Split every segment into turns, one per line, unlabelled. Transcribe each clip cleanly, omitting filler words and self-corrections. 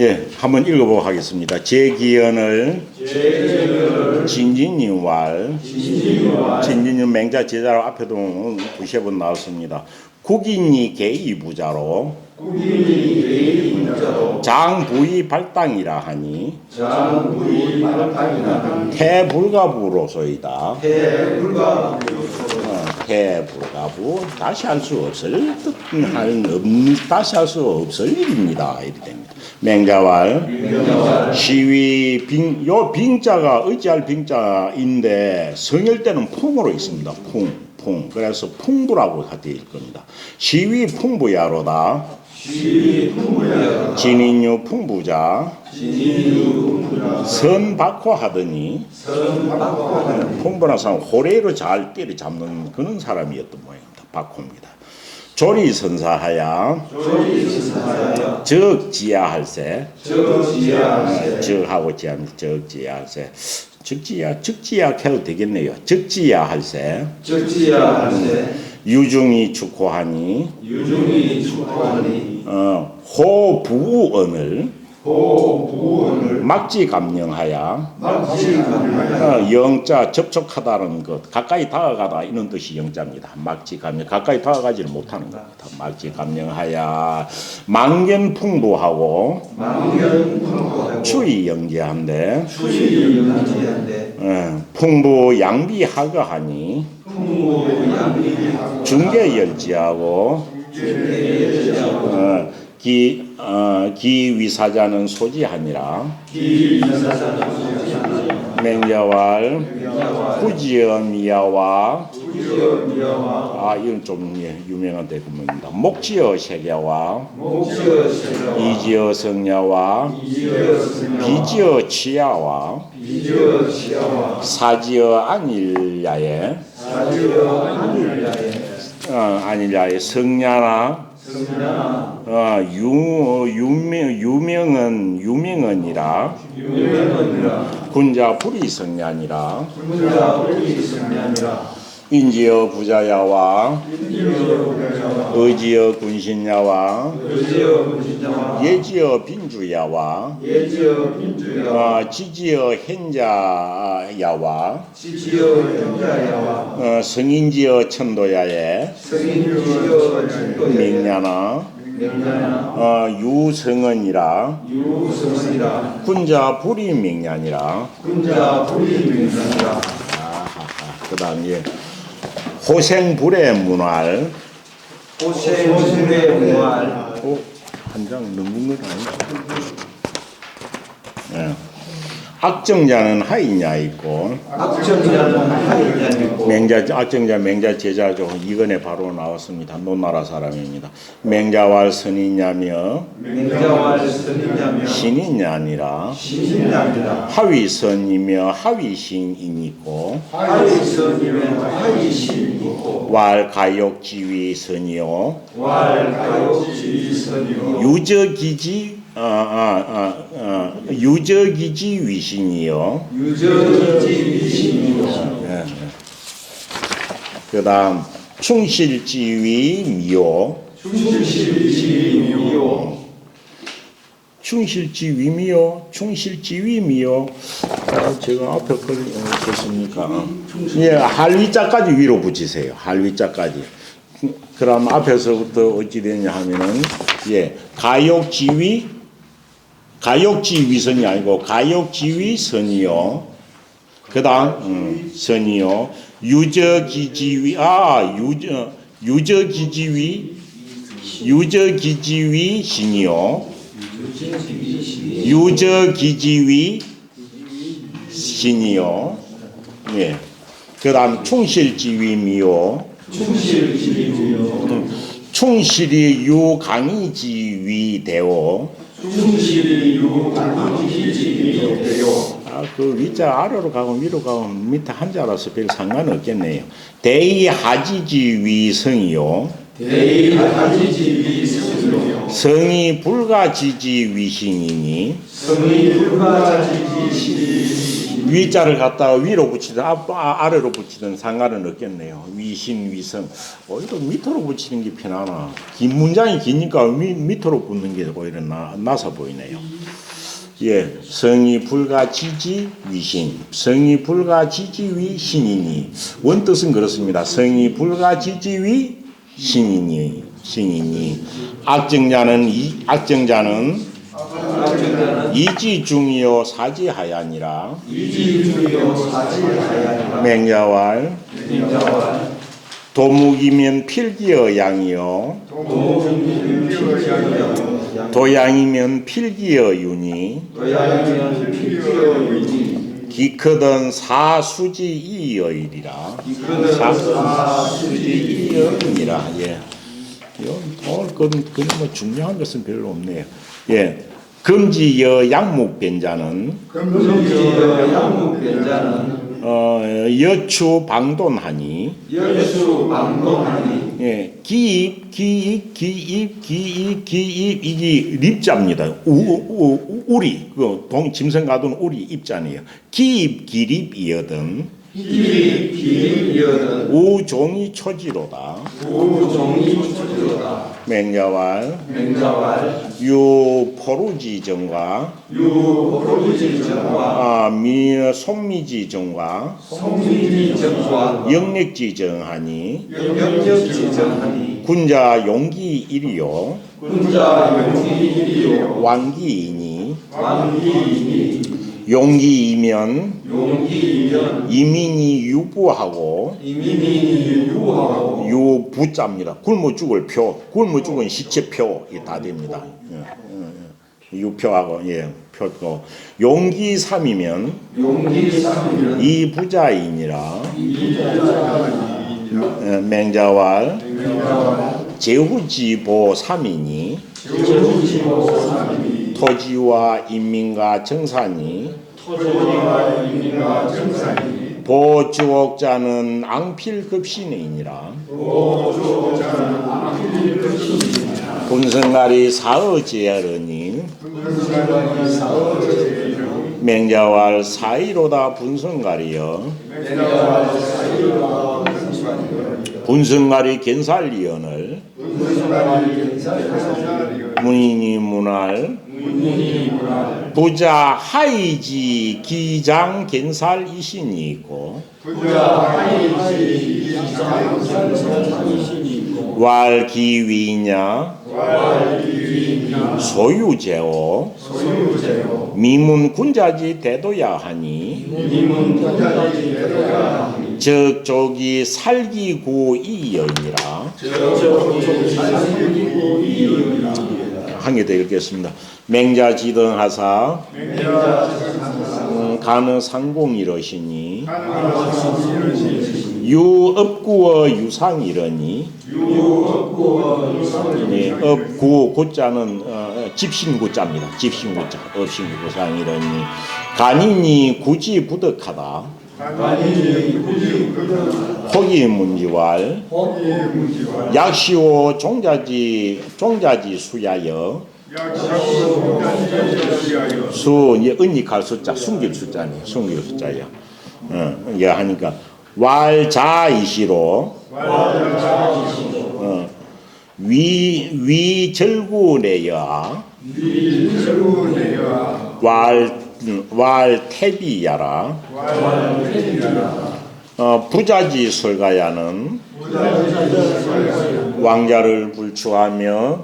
예, 한번 읽어보도록 하겠습니다. 제기연을 진진이왈 진진이 맹자 제자로 앞에도 두세 번 나왔습니다. 국인이 계이부자로 장부의 발당이라 하니 태불가부로소이다. 태불가부 다시 할 수 없을 다시 할 수 없을 일입니다. 이렇게 됩니다. 맹자왈 시위 요 빙자가 어찌할 빙자인데 성일 때는 풍으로 있습니다. 풍. 그래서 풍부라고 되어 있을 겁니다. 시위 풍부야로다. 진인유 풍부자 선박호 하더니 풍부한 사람 호래로 잘 때려잡는 그런 사람이었던 모양입니다. 박호입니다. 조리선사하야 적지야할세 적하고 지하면 적지야할세 적지야 해도 되겠네요. 적지야할세 유중이 축호하니 호부언을 막지 감령하야 영자 접촉하다는 것 가까이 다가가다 이런 뜻이 영자입니다. 막지 감령 가까이 다가가지를 못하는 겁니다. 막지 감령하야 망견풍부하고 추위 영재한데 풍부 양비하거하니 중개열지하고 기위사자는 소지하니라. 맹자왈 구지어 미야와 이건 좀 유명한 대구문입니다. 목지어 세계와 이지어 성야와 비지어 치야와 사지어 안일야에 안일야에 성야나 유명은이라 군자 불이성냐니라. 인지어 부자야와 의지어 군신야와 예지어 빈주야와 지지어 hen자야와 성인지어 천도야에 명냐나 유성은이라 군자 불이명냐니라. 그 다음에 호생불의 문활 한 장 넘는 건 아니죠. 악정자는 하이냐 있고 악정자 맹자 제자죠. 이건에 바로 나왔습니다. 논나라 사람입니다. 맹자왈 선이냐며 신이냐 아니라 하위선이며 하위신이니고 왈 가욕지위 선이요 유저기지 유저기지 위신이요. 그 다음 충실지위 미요. 충실지위 미요. 제가 앞에 글었으니까 할위자까지 위로 붙이세요. 할위자까지. 그럼 앞에서부터 어찌 되냐 하면은 가욕지위선이 아니고 가욕지위 선이요. 그 다음 선이요. 유저기지위 유저기지위 신이요. 유저기지위 신이요. 그 다음 충실지위미요. 충실이 유강의지위대오. 그 위자 아래로 가고 위로 가고 밑에 한자라서 별 상관없겠네요. 대의하지지위성이요. 성이 불가지지위신이니 위자를 갖다가 위로 붙이든 아래로 붙이든 상관은 없겠네요. 위신, 위성. 오히려 밑으로 붙이는 게 편하나. 긴 문장이 기니까 밑으로 붙는 게 오히려 나서 보이네요. 예, 성이 불가지지 위신, 성이 불가지지 위신이니. 원뜻은 그렇습니다. 성이 불가지지 위신이니. 악정자는 이지중이요 사지하야니라. 맹자왈 도묵이면 필기어 양이요 도양이면 필기어 윤이 기크던 사수지이여이리라. 사수지이여이니라. 예. 그건 뭐 중요한 것은 별로 없네요. 예. 금지여 양목변자는 여추 방돈하니 예, 기입 이게 립자입니다. 우리 그 짐승 가둔 우리 입자네요. 기입 기립이여든 우종이 초지로다. 맹자왈 유포루지정과 송미지정과 영력지정하니 군자 용기 일이요 왕기이니 용기이면 이민이 유부하고 유부자입니다. 굶어 죽을 표, 굶어 죽은 시체표 다 됩니다. 유표하고 예, 표고 용기 3이면 이 부자이니라. 맹자왈 제후지보 3이니 토지와 인민과 정산이 보주옥자는 앙필급신이니라. 분성가리 사어제하르니 맹자왈 사이로다 분성가리여 분성가리 겐살리언을 문인이 문할 부자 하이지 기장 겐살 이신이 있고 왈기위냐 소유제오 미문 군자지 대도야 하니 적족이 살기고 이여니라. 한 개 더 읽겠습니다. 맹자지등하사 가는 상공이러시니 유업구어 유상이러니 네, 업구 고자는 집신구자입니다. 집신구자 업신구상이러니 간인이 굳이 부득하다. 호기문지왈 약시오 종자지 수야여 수 이제 은닉할 숫자 숨길 숫자네요. 숨길 숫자야. 예 하니까 왈자이시로 위절구내야 왈태비야라. 부자지 설가야는 왕자를 불추하며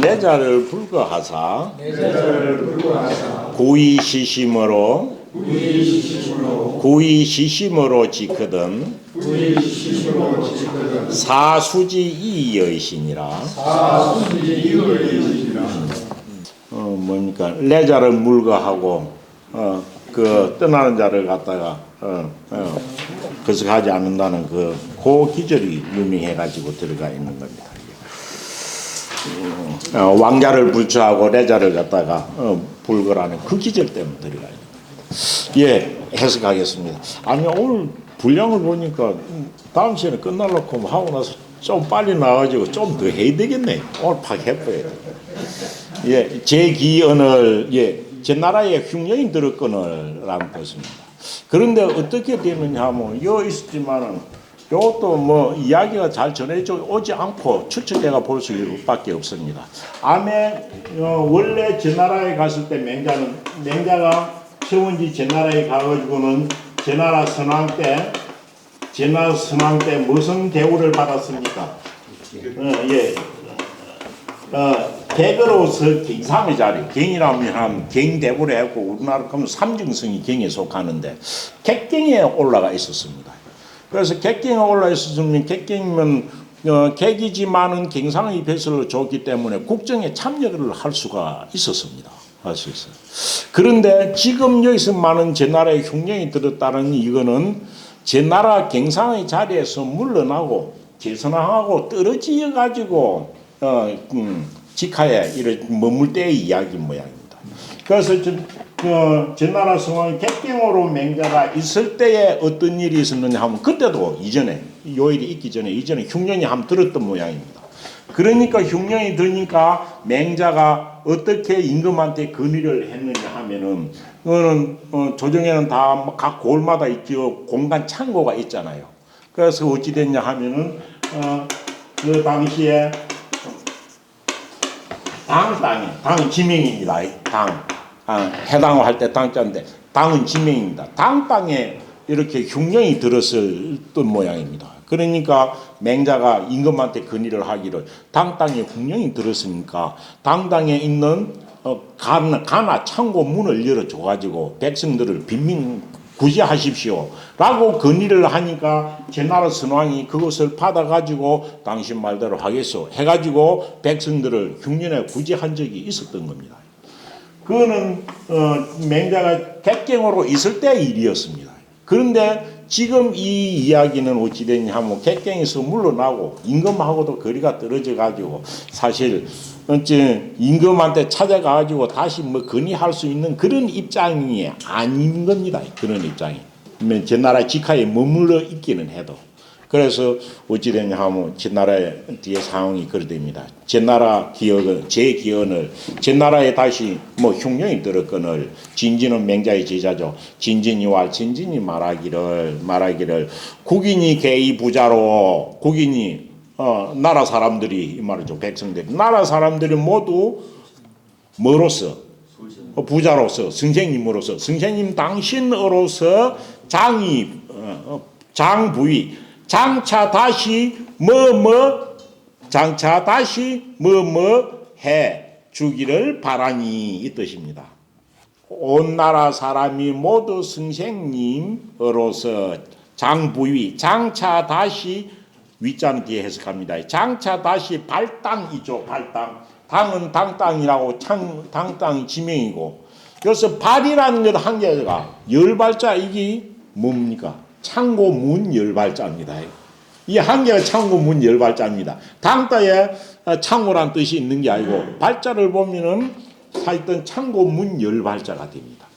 내자를 불거하사 구이시심으로 지크든 사수지이여이시니라. 뭡니까 내자를 물거하고 그 떠나는 자를 갖다가 거스하지 않는다는 그 기절이 유명해가지고 들어가 있는 겁니다. 왕자를 불추하고 내자를 갖다가 불거라는 그 기절 때문에 들어가 있는 겁니다. 예, 해석하겠습니다. 아니 오늘 분량을 보니까 다음 시간에 끝날놓고 하고 나서 좀 빨리 나와가지고 좀 더 해야 되겠네. 오늘 팍 해봐야 돼. 예, 제 기언을 제 나라에 흉년이 들었거늘라는 것입니다. 그런데 어떻게 되느냐 하면 여 있었지만은 이것도 뭐 이야기가 잘 전해져 오지 않고 추측해가 볼 수밖에 없습니다. 원래 제 나라에 갔을 때 맹자가 최원지 제 나라에 가가지고는 제 나라 선왕 때 무슨 대우를 받았습니까? 객으로서 갱상의 자리, 갱이라면 갱대부를 했고 우리나라 그러면 삼중성이 갱에 속하는데 객갱에 올라가 있었습니다. 그래서 객갱에 올라 있었으면 객갱이면 객이지만은 갱상의 배설을 줬기 때문에 국정에 참여를 할 수가 있었습니다. 할 수 있어요. 그런데 지금 여기서 많은 제 나라에 흉년이 들었다는 이거는 제 나라 갱상의 자리에서 물러나고 제선왕하고 떨어져 가지고 직하에 이렇게 머물 때의 이야기 모양입니다. 그래서 제 나라 성왕 객경으로 맹자가 있을 때에 어떤 일이 있었느냐 하면 그때도 이전에 요일이 있기 전에 이전에 흉년이 한번 들었던 모양입니다. 그러니까 흉년이 드니까 맹자가 어떻게 임금한테 건의를 했느냐 하면은 그거는 조정에는 다 각 골마다 있죠. 공간 창고가 있잖아요. 그래서 어찌 됐냐 하면은 그 당시에 당은 지명입니다. 해당을 할 때 당자인데 당은 지명입니다. 당 땅에 이렇게 흉년이 들었었던 모양입니다. 그러니까 맹자가 임금한테 건의를 하기를 당 땅에 흉년이 들었으니까 당 땅에 있는 가나 창고 문을 열어줘가지고 백성들을 빈민 구제하십시오 라고 건의를 하니까 제나라 선왕이 그것을 받아가지고 당신 말대로 하겠소 해가지고 백성들을 흉년에 구제한 적이 있었던 겁니다. 그거는 맹자가 객경으로 있을 때의 일이었습니다. 그런데 지금 이 이야기는 어찌 됐냐 하면 객경에서 물러나고 임금하고도 거리가 떨어져 가지고 사실 임금한테 찾아가 가지고 다시 뭐 건의할 수 있는 그런 입장이 아닌 겁니다. 그런 입장이. 제 나라 직하에 머물러 있기는 해도. 그래서 어찌 됐냐 하면 제 나라의 뒤에 상황이 그러됩니다. 제 나라 기억은 제 기원을 제 나라에 다시 뭐 흉년이 들었거늘 진진은 맹자의 제자죠. 진진이와 진진이 말하기를 국인이 개의 부자로 국인이 나라 사람들이 이 말이죠. 백성들이 나라 사람들이 모두 뭐로서 부자로서 선생님으로서 선생님 당신으로서 장부위 장차 다시 해 주기를 바라니 이 뜻입니다. 온 나라 사람이 모두 선생님으로서 장부위 장차 다시 위자는 뒤에 해석합니다. 장차 다시 발당이죠. 발당. 당은 당땅이라고 당땅이 지명이고 그래서 발이라는 것 한 개가 열발자 이게 뭡니까? 창고 문 열발자입니다. 이 한 개가 창고 문 열발자입니다. 당따에 창고란 뜻이 있는 게 아니고 발자를 보면은 하여튼 창고 문 열발자가 됩니다.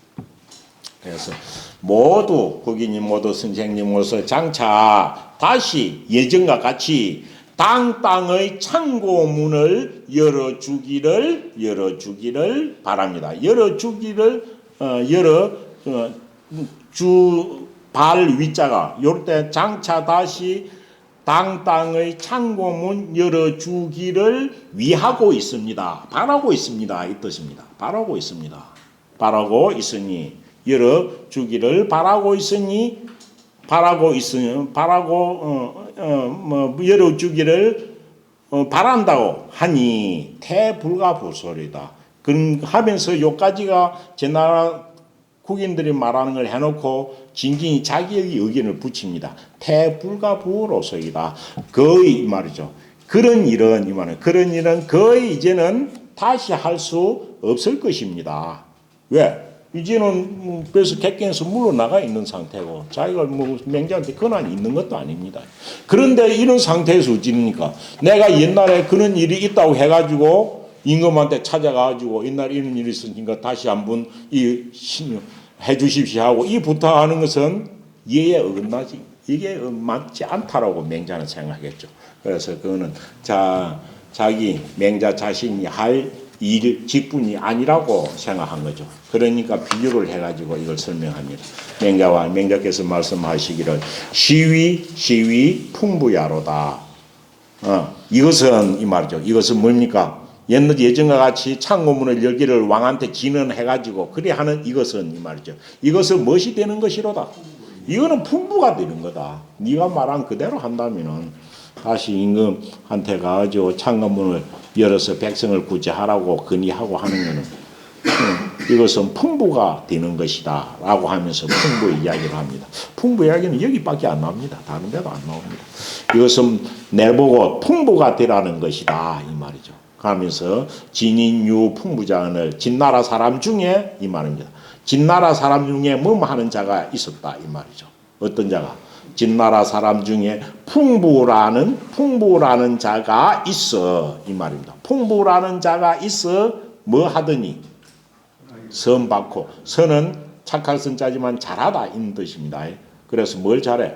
그래서 모두 국인이 모두 선생님으로서 장차 다시 예전과 같이 땅의 창고문을 열어주기를 바랍니다. 발 위자가 요럴 때 장차 다시 땅의 창고문 열어주기를 위하고 있습니다. 바라고 있습니다. 이 뜻입니다. 바라고 있습니다. 바라고 있으니 열어주기를 열어주기를 바란다고 하니 태불가불설이다. 그런 하면서 요까지가 제 나라 국인들이 말하는 걸 해놓고 진진이 자기의 의견을 붙입니다. 태불가불로서이다. 거의 말이죠. 그런 일은 거의 이제는 다시 할 수 없을 것입니다. 왜? 이제는 그래서 객경에서 물러나가 있는 상태고 자기가 뭐 맹자한테 권한이 있는 것도 아닙니다. 그런데 이런 상태에서 어찌니까 내가 옛날에 그런 일이 있다고 해가지고 임금한테 찾아가지고 옛날 이런 일이 있으니까 다시 한번 해주십시오 하고 이 부탁하는 것은 예에 어긋나지 이게 맞지 않다라고 맹자는 생각했죠. 그래서 그거는 자기 맹자 자신이 할 일, 직분이 아니라고 생각한 거죠. 그러니까 비유를 해가지고 이걸 설명합니다. 맹자께서 말씀하시기를 시위 풍부야로다. 이것은 이 말이죠. 이것은 뭡니까? 예전과 같이 창고문을 열기를 왕한테 진언해가지고 그래 하는 이것은 이 말이죠. 이것은 무엇이 되는 것이로다. 이거는 풍부가 되는 거다. 네가 말한 그대로 한다면은 다시 임금한테 가가지고 창고문을 열어서 백성을 구제하라고 건의하고 하는 것은 이것은 풍부가 되는 것이다 라고 하면서 풍부 이야기를 합니다. 풍부 이야기는 여기밖에 안 나옵니다. 다른 데도 안 나옵니다. 이것은 내보고 풍부가 되라는 것이다 이 말이죠. 하면서 진인유 풍부자언을 진나라 사람 중에 이 말입니다. 진나라 사람 중에 하는 자가 있었다 이 말이죠. 어떤 자가? 진나라 사람 중에 풍부라는 자가 있어 이 말입니다. 풍부라는 자가 있어 뭐 하더니 선 받고 선은 착할 선자지만 잘하다 이런 뜻입니다. 그래서 뭘 잘해?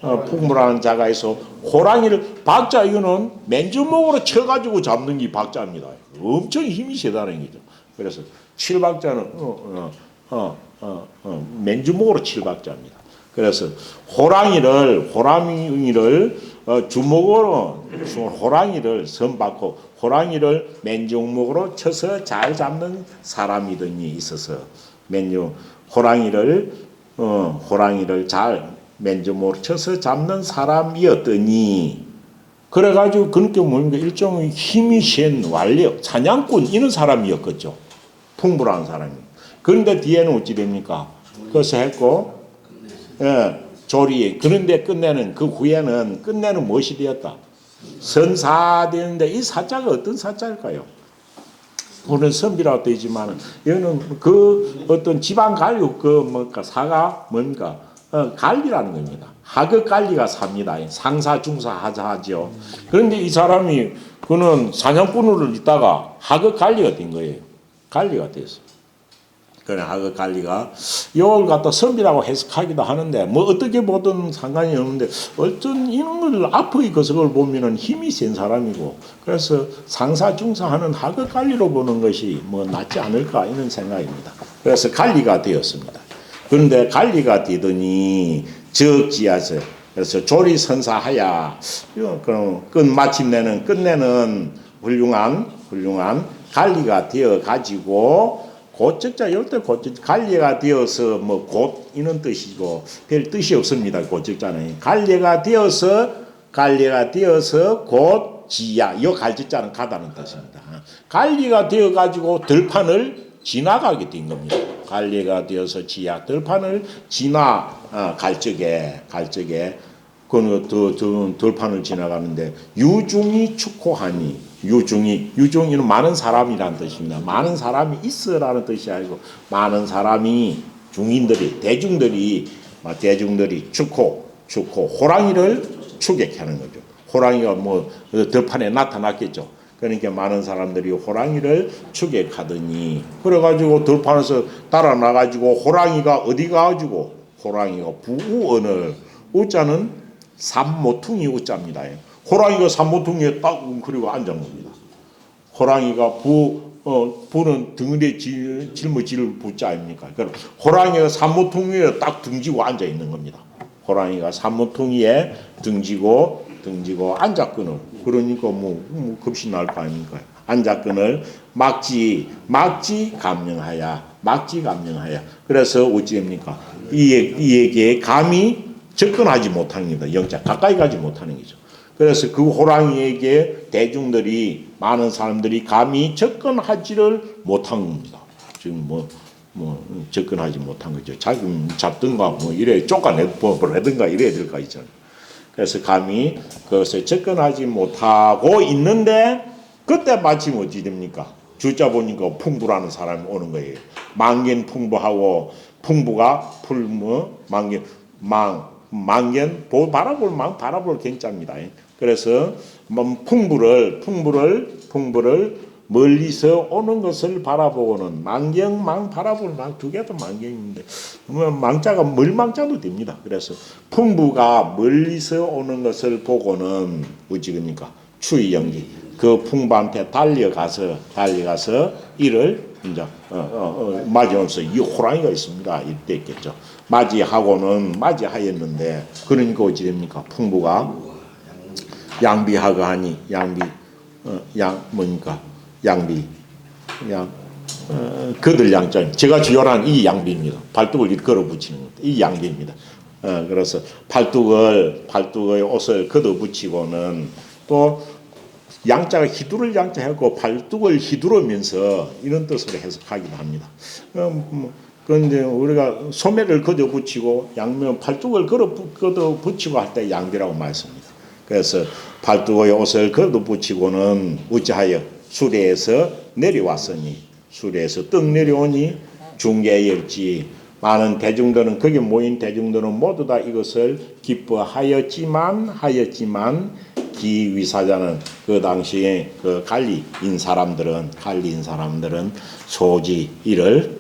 풍부라는 자가 있어 호랑이를 박자 이거는 맨주먹으로 쳐가지고 잡는 게 박자입니다. 엄청 힘이 세다는 거죠. 그래서 칠박자는 맨주먹으로 칠박자입니다. 그래서 호랑이를 주먹으로 호랑이를 선받고 호랑이를 맨주먹으로 쳐서 잘 잡는 사람이더니 있어서 호랑이를 잘 맨주먹으로 쳐서 잡는 사람이었더니 그래가지고 그렇게 뭡니까 일종의 힘이 센 완력 사냥꾼 이런 사람이었겠죠. 풍부한 사람이. 그런데 뒤에는 어찌 됩니까? 그것을 했고 조리. 그런데 끝내는 그 후에는 끝내는 무엇이 되었다? 선사 되는데 이 사자가 어떤 사자일까요? 오늘 선비라고 되지만 이거는 그 어떤 지방 관리 사가 뭡니까? 관리라는 겁니다. 하급 관리가 삽니다. 상사 중사 하죠. 그런데 이 사람이 그는 사냥꾼으로 있다가 하급 관리가 된 거예요. 관리가 됐어. 그래 하급 관리가 이걸 갖다 선비라고 해석하기도 하는데 뭐 어떻게 보든 상관이 없는데 어떤 이런 걸 앞의 것을 보면은 힘이 센 사람이고 그래서 상사 중사하는 하급 관리로 보는 것이 뭐 낫지 않을까 이런 생각입니다. 그래서 관리가 되었습니다. 그런데 관리가 되더니 적지하서 그래서 조리 선사하야 그럼 끝내는 훌륭한 관리가 되어 가지고 고적자 이때 관리가 되어서 뭐 곧 이런 뜻이고 별 뜻이 없습니다. 고적자는 관리가 되어서 곧 지야 이 갈적자는 가다는 뜻입니다. 관리가 되어 가지고 들판을 지나가게 된 겁니다. 관리가 되어서 지야 들판을 지나 갈적에 그 들판을 지나가는데 유중이 축호하니 유중이는 많은 사람이라는 뜻입니다. 많은 사람이 있어라는 뜻이 아니고 많은 사람이 대중들이 축호 호랑이를 추격하는 거죠. 호랑이가 뭐 들판에 나타났겠죠. 그러니까 많은 사람들이 호랑이를 추격하더니 그래가지고 들판에서 따라 나가지고 호랑이가 어디 가가지고 호랑이가 부우언을 우자는 삼모퉁이 우자입니다. 호랑이가 삼모퉁이에 딱 웅크리고 앉은 겁니다. 호랑이가 부는 등에 짊어질 부자 아닙니까? 그럼 호랑이가 삼모퉁이에 딱 등지고 앉아 있는 겁니다. 호랑이가 삼모퉁이에 등지고 앉았거늘 그러니까 뭐 겁이 날 거 아닙니까? 앉았거늘 막지 감령하야 그래서 어찌됩니까? 이에게 감히 접근하지 못하는 겁니다. 영자 가까이 가지 못하는 거죠. 그래서 그 호랑이에게 많은 사람들이 감히 접근하지를 못한 겁니다. 지금 뭐 접근하지 못한 거죠. 자기 잡든가 뭐 이래 쫓아내든가 이래야 될 거 있잖아요. 그래서 감히 그것을 접근하지 못하고 있는데 그때 마침 어찌 됩니까? 주자 보니까 풍부라는 사람이 오는 거예요. 망견 풍부하고 풍부가 망견 바라볼 경자입니다. 그래서 풍부를 멀리서 오는 것을 바라보고는 망 바라볼 두 개도 망경인데 망자가 멀망자도 됩니다. 그래서 풍부가 멀리서 오는 것을 보고는 어찌 됩니까? 추위영지 그 풍부한테 달려가서 이를 이제 맞이하면서 이 호랑이가 있습니다. 이때 있겠죠. 맞이하였는데 그러니까 어찌 됩니까? 풍부가 양비하고 하니 그들 양자 제가 주요한 이 양비입니다. 발뚝을 걸어 붙이는 것, 이 양비입니다. 그래서 팔뚝의 옷을 걷어 붙이고는 또 양자가 휘두를 양자하고 발뚝을 휘두르면서 이런 뜻으로 해석하기도 합니다. 그런데 우리가 소매를 걷어 붙이고 양면 팔뚝을 걷어 붙이고 할 때 양비라고 말씀합니다. 그래서 팔뚝의 옷을 걷어 붙이고는 어찌하여 수레에서 내려왔으니 수레에서 떡 내려오니 중개일지 많은 대중들은 거기 모인 대중들은 모두 다 이것을 기뻐하였지만 기위사자는 그 당시에 그 갈리인 사람들은 소지 이를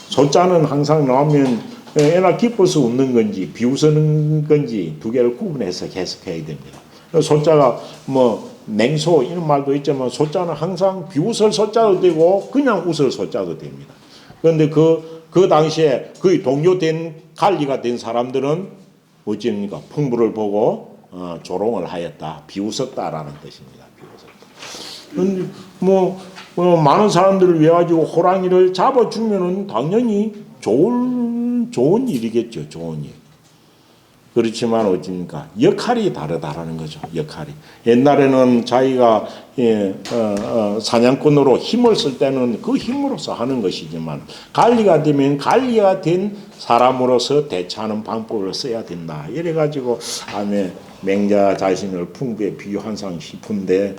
소자는 항상 나오면 애나 기뻐서 웃는 건지 비웃는 건지 두 개를 구분해서 해석해야 됩니다. 소자가 뭐 맹소 이런 말도 있지만 소자는 항상 비웃을 소자도 되고 그냥 웃을 소자도 됩니다. 그런데 그 당시에 거의 동료된 관리가 된 사람들은 어찌입니까? 풍부를 보고 조롱을 하였다, 비웃었다라는 뜻입니다. 그런데 많은 사람들을 위해 가지고 호랑이를 잡아주면은 당연히 좋은 일이겠죠, 좋은 일. 그렇지만 어찌입니까? 역할이 다르다라는 거죠. 역할이. 옛날에는 자기가 사냥꾼으로 힘을 쓸 때는 그 힘으로서 하는 것이지만 관리가 되면 관리가 된 사람으로서 대처하는 방법을 써야 된다. 이래가지고 맹자 자신을 풍부에 비유한상 싶은데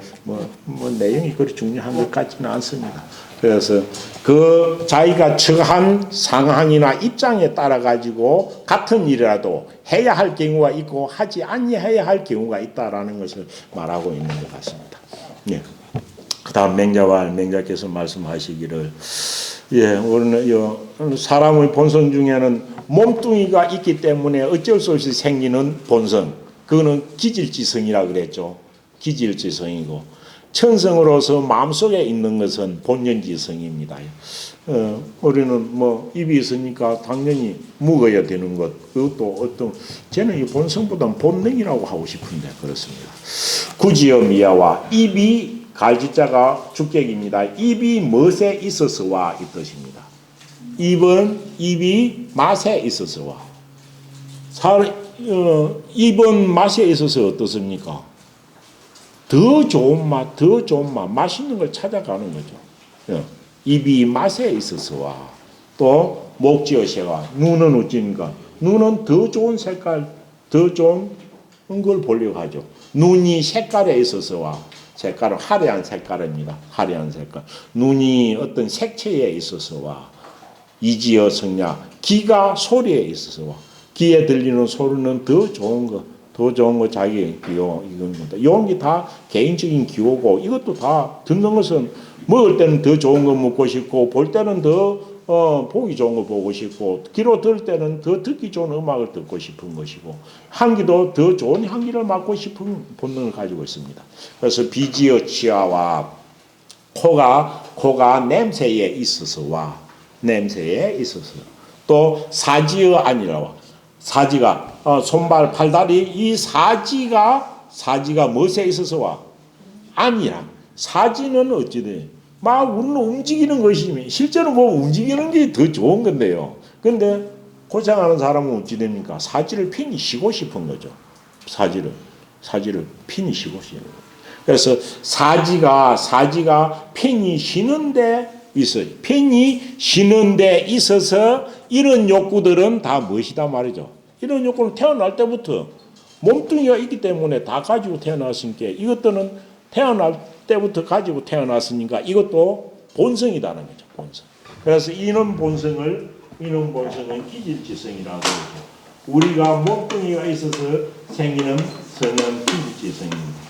내용이 그리 중요한 것 같지는 않습니다. 그래서 그 자기가 처한 상황이나 입장에 따라 가지고 같은 일이라도 해야 할 경우가 있고 하지 아니해야 할 경우가 있다라는 것을 말하고 있는 것 같습니다. 예. 그다음 맹자께서 말씀하시기를 우리는 사람의 본성 중에는 몸뚱이가 있기 때문에 어쩔 수 없이 생기는 본성, 그거는 기질지성이라 그랬죠. 기질지성이고. 천성으로서 마음속에 있는 것은 본연지성입니다. 우리는 입이 있으니까 당연히 먹어야 되는 것, 그것도 저는 이 본성보다는 본능이라고 하고 싶은데 그렇습니다. 구지어 미야와 입이 갈지자가 주격입니다. 입이 멋에 있어서와 이 뜻입니다. 입이 맛에 있어서와. 입은 맛에 있어서 어떻습니까? 더 좋은 맛, 맛있는 걸 찾아가는 거죠. 입이 맛에 있어서와 또 목지어세와 눈은 어찌입니까? 눈은 더 좋은 색깔, 더 좋은 걸 보려고 하죠. 눈이 색깔에 있어서와 색깔은 화려한 색깔입니다. 화려한 색깔. 눈이 어떤 색채에 있어서와 이지어 성냐, 귀가 소리에 있어서와 귀에 들리는 소리는 더 좋은 거 자기 기호 이건 겁니다. 이런 게 다 개인적인 기호고 이것도 다 듣는 것은 먹을 때는 더 좋은 거 먹고 싶고 볼 때는 더 보기 좋은 거 보고 싶고 귀로 들을 때는 더 듣기 좋은 음악을 듣고 싶은 것이고 향기도 더 좋은 향기를 맡고 싶은 본능을 가지고 있습니다. 그래서 비지어 치아와 코가 냄새에 있어서와 또 사지어 아니라와 사지가 손발 팔다리 이 사지가 멋에 있어서와 아니라 사지는 어찌돼 우리는 움직이는 것이면 실제로 움직이는 게 더 좋은 건데요. 그런데 고생하는 사람은 어찌 됩니까? 사지를 편히 쉬고 싶은 거죠. 사지를 편히 쉬고 싶은 거죠. 그래서 사지가 편히 쉬는데 있어요. 편히 쉬는데 있어서 이런 욕구들은 다 무엇이다 말이죠. 이런 욕구는 태어날 때부터 몸뚱이가 있기 때문에 다 가지고 태어났으니까 이것들은 태어날 때부터 가지고 태어났으니까 이것도 본성이라는 거죠. 본성. 그래서 이런 본성은 기질지성이라고 하죠. 우리가 몸뚱이가 있어서 생기는 성은 기질지성입니다.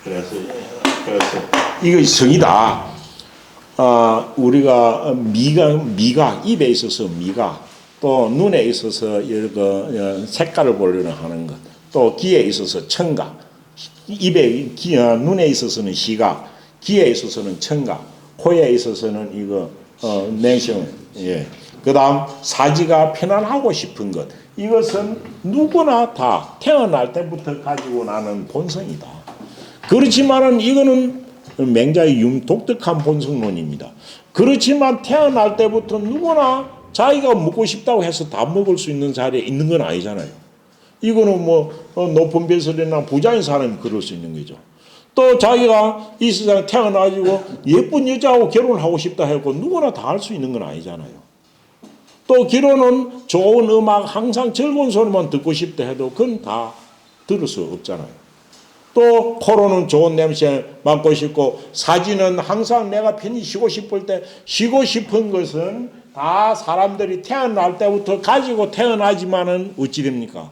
그래서 이것이 성이다. 우리가 미가 입에 있어서 미가 또 눈에 있어서 색깔을 보려고 하는 것. 또 기에 있어서 청각, 눈에 있어서는 시각, 귀에 있어서는 청각, 코에 있어서는 이거 내성, 예. 그다음 사지가 편안하고 싶은 것. 이것은 누구나 다 태어날 때부터 가지고 나는 본성이다. 그렇지만은 이거는 맹자의 독특한 본성론입니다. 그렇지만 태어날 때부터 누구나 자기가 먹고 싶다고 해서 다 먹을 수 있는 자리에 있는 건 아니잖아요. 이거는 뭐 높은 벼슬이나 부자인 사람이 그럴 수 있는 거죠. 또 자기가 이 세상에 태어나가지고 예쁜 여자하고 결혼을 하고 싶다 해고 누구나 다 할 수 있는 건 아니잖아요. 또 귀로는 좋은 음악 항상 즐거운 소리만 듣고 싶다 해도 그건 다 들을 수 없잖아요. 또 코로는 좋은 냄새 맡고 싶고 사지는 항상 내가 편히 쉬고 싶을 때 쉬고 싶은 것은 다 사람들이 태어날 때부터 가지고 태어나지만은 어찌 됩니까?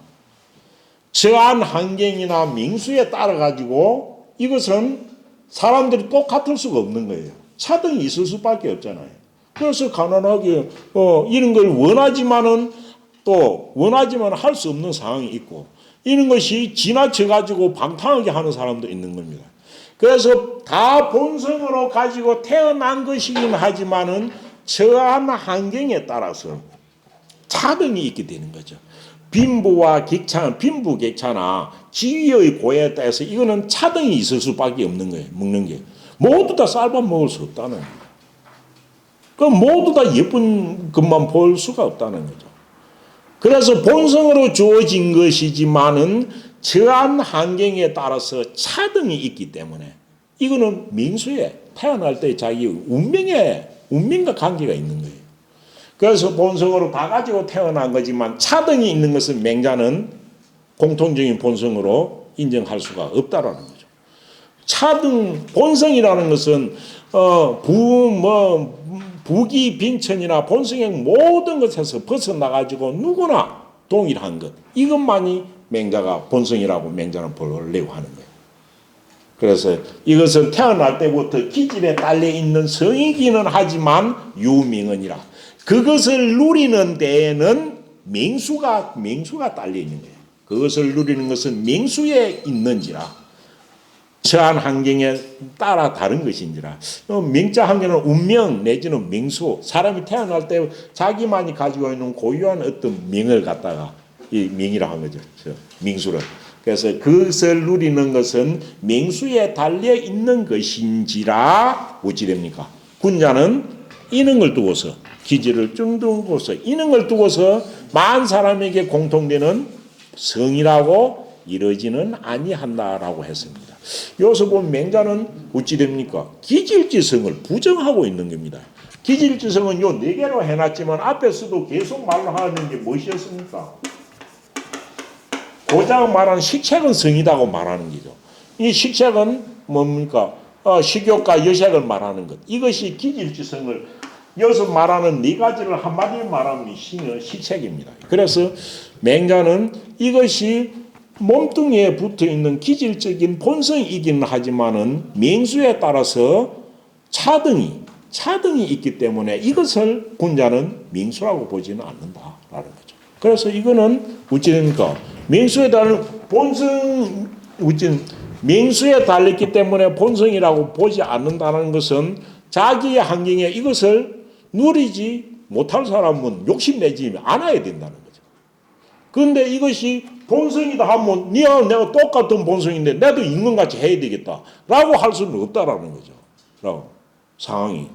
처한 환경이나 명수에 따라 가지고 이것은 사람들이 똑같을 수가 없는 거예요. 차등이 있을 수밖에 없잖아요. 그래서 가난하게 이런 걸 원하지만은 또 원하지만 할 수 없는 상황이 있고 이런 것이 지나쳐 가지고 방탕하게 하는 사람도 있는 겁니다. 그래서 다 본성으로 가지고 태어난 것이긴 하지만은 처한 환경에 따라서 차등이 있게 되는 거죠. 빈부와 객차, 빈부 객차나 지위의 고에 따라서 이거는 차등이 있을 수밖에 없는 거예요. 먹는 게 모두 다 쌀밥 먹을 수 없다는 거예요. 그 모두 다 예쁜 것만 볼 수가 없다는 거죠. 그래서 본성으로 주어진 것이지만은 처한 환경에 따라서 차등이 있기 때문에 이거는 민수에 태어날 때 자기 운명과 관계가 있는 거예요. 그래서 본성으로 다 가지고 태어난 거지만 차등이 있는 것은 맹자는 공통적인 본성으로 인정할 수가 없다라는 거죠. 차등 본성이라는 것은 부기 빈천이나 본성의 모든 것에서 벗어나가지고 누구나 동일한 것 이것만이 맹자가 본성이라고 맹자는 보려고 하는 거예요. 그래서 이것은 태어날 때부터 기질에 달려 있는 성이기는 하지만 유명언이라 그것을 누리는 데에는 맹수가 달려 있는 거예요. 그것을 누리는 것은 맹수에 있는지라 처한 환경에 따라 다른 것인지라 명자 환경은 운명 내지는 명수 사람이 태어날 때 자기만이 가지고 있는 고유한 어떤 명을 갖다가 이 명이라 한 거죠. 명수를. 그래서 그것을 누리는 것은 명수에 달려 있는 것인지라 어찌 됩니까? 군자는 이런 걸 두고서 기질을 쭉 두고서 이런 걸 두고서 만 사람에게 공통되는 성이라고 이러지는 아니한다라고 했습니다. 여기서 보면 맹자는 어찌 됩니까? 기질지성을 부정하고 있는 겁니다. 기질지성은 요 네 개로 해놨지만 앞에서도 계속 말로 하는 게 무엇이었습니까? 고장 말하는 식책은 성이다고 말하는 거죠. 이 식책은 뭡니까? 식욕과 여색을 말하는 것. 이것이 기질지성을 여기서 말하는 네 가지를 한마디로 말하면 식책입니다. 그래서 맹자는 이것이 몸뚱이에 붙어있는 기질적인 본성이기는 하지만은 명수에 따라서 차등이 있기 때문에 이것을 군자는 명수라고 보지는 않는다라는 거죠. 그래서 이거는 어찌 됩니까? 명수에 따른 본성, 명수에 달렸기 때문에 본성이라고 보지 않는다는 것은 자기의 환경에 이것을 누리지 못할 사람은 욕심내지 않아야 된다는 거죠. 그런데 이것이 본성이다 하면 니와 내가 똑같은 본성인데 나도 인간같이 해야 되겠다라고 할 수는 없다라는 거죠. 상황이.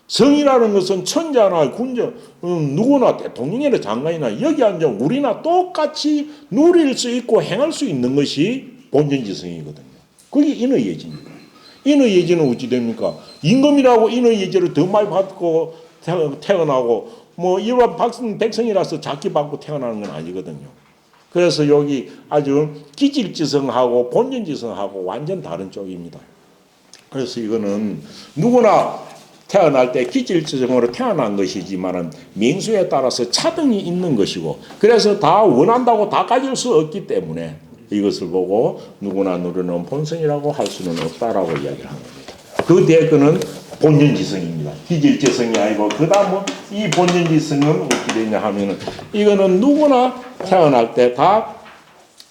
성이라는 것은 천자나 군자 누구나 대통령이나 장관이나 여기 앉아 우리나 똑같이 누릴 수 있고 행할 수 있는 것이 본전지성이거든요. 그게 인의예지입니다. 인의예지는 어찌 됩니까? 임금이라고 인의예지를 더 많이 받고 태어나고 뭐 일반 백성이라서 작게 받고 태어나는 건 아니거든요. 그래서 여기 아주 기질지성하고 본전지성하고 완전 다른 쪽입니다. 그래서 이거는 누구나 태어날 때 기질지성으로 태어난 것이지만은 명수에 따라서 차등이 있는 것이고 그래서 다 원한다고 다 가질 수 없기 때문에 이것을 보고 누구나 누리는 본성이라고 할 수는 없다라고 이야기를 하는 겁니다. 그 뒤에 거는 본전지성입니다. 기질지성이 아니고 그 다음은 이 본전지성은 어떻게 되냐 하면은 이거는 누구나 태어날 때 다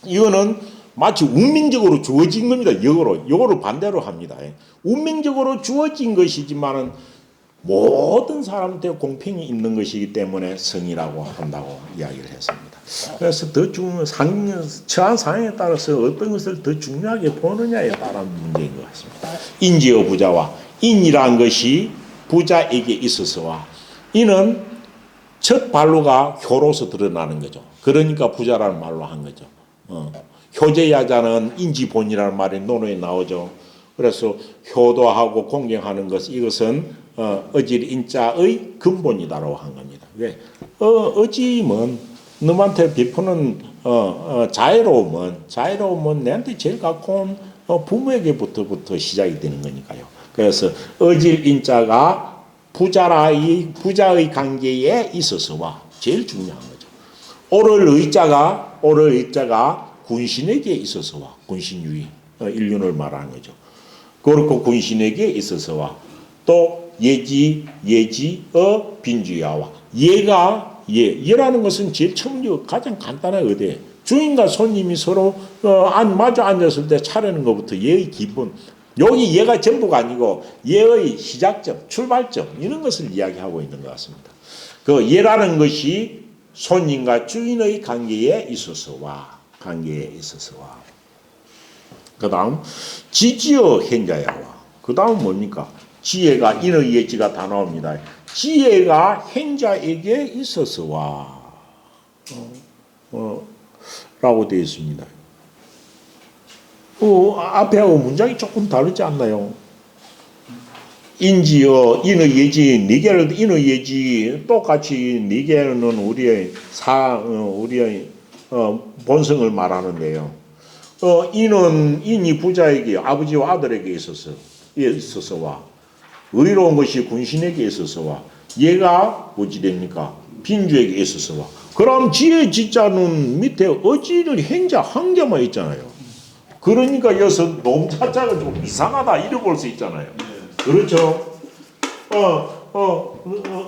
이거는 마치 운명적으로 주어진 겁니다. 역으로 반대로 합니다. 운명적으로 주어진 것이지만은 모든 사람한테 공평이 있는 것이기 때문에 성이라고 한다고 이야기를 했습니다. 그래서 더 처한 상황에 따라서 어떤 것을 더 중요하게 보느냐에 따른 문제인 것 같습니다. 인지어 부자와 인이라는 것이 부자에게 있어서와 이는 첫 발로가 효로서 드러나는 거죠. 그러니까 부자라는 말로 한 거죠. 효제야자는 인지본이라는 말이 논어에 나오죠. 그래서 효도하고 공경하는 것 이것은 어질 인자의 근본이다라고 한 겁니다. 왜? 어짐은 너한테 베푸는 자애로움은 내한테 제일 갖고 온 부모에게부터 시작이 되는 거니까요. 그래서 어질 인자가 부자의 관계에 있어서와 제일 중요한 거죠. 오를 의자가 군신에게 있어서와 군신유의 인륜을 말하는 거죠. 그렇고 군신에게 있어서와 또 예지의 빈주야와 예라는 것은 제일 처음이고 가장 간단한 의대. 주인과 손님이 서로 마주 앉았을 때 차리는 것부터 예의 기본. 여기 예가 전부가 아니고 예의 시작점, 출발점 이런 것을 이야기하고 있는 것 같습니다. 그 예라는 것이 손님과 주인의 관계에 있어서와 그 다음 지지어 행자야와 그 다음 뭡니까? 지혜가 인의 예지가 다 나옵니다. 지혜가 행자에게 있어서와 라고 되어 있습니다. 앞에하고 문장이 조금 다르지 않나요? 인지어 인의 예지 네 개를 인의 예지 똑같이 네 개는 우리의 본성을 말하는데요. 인이 부자에게 아버지와 아들에게 있어서와 의로운 것이 군신에게 있어서와 얘가 어찌 됩니까? 빈주에게 있어서와 그럼 지혜 지자는 밑에 어찌를 행자 한 개만 있잖아요. 그러니까 여기서 놈자자가 좀 이상하다 이래 볼 수 있잖아요. 그렇죠?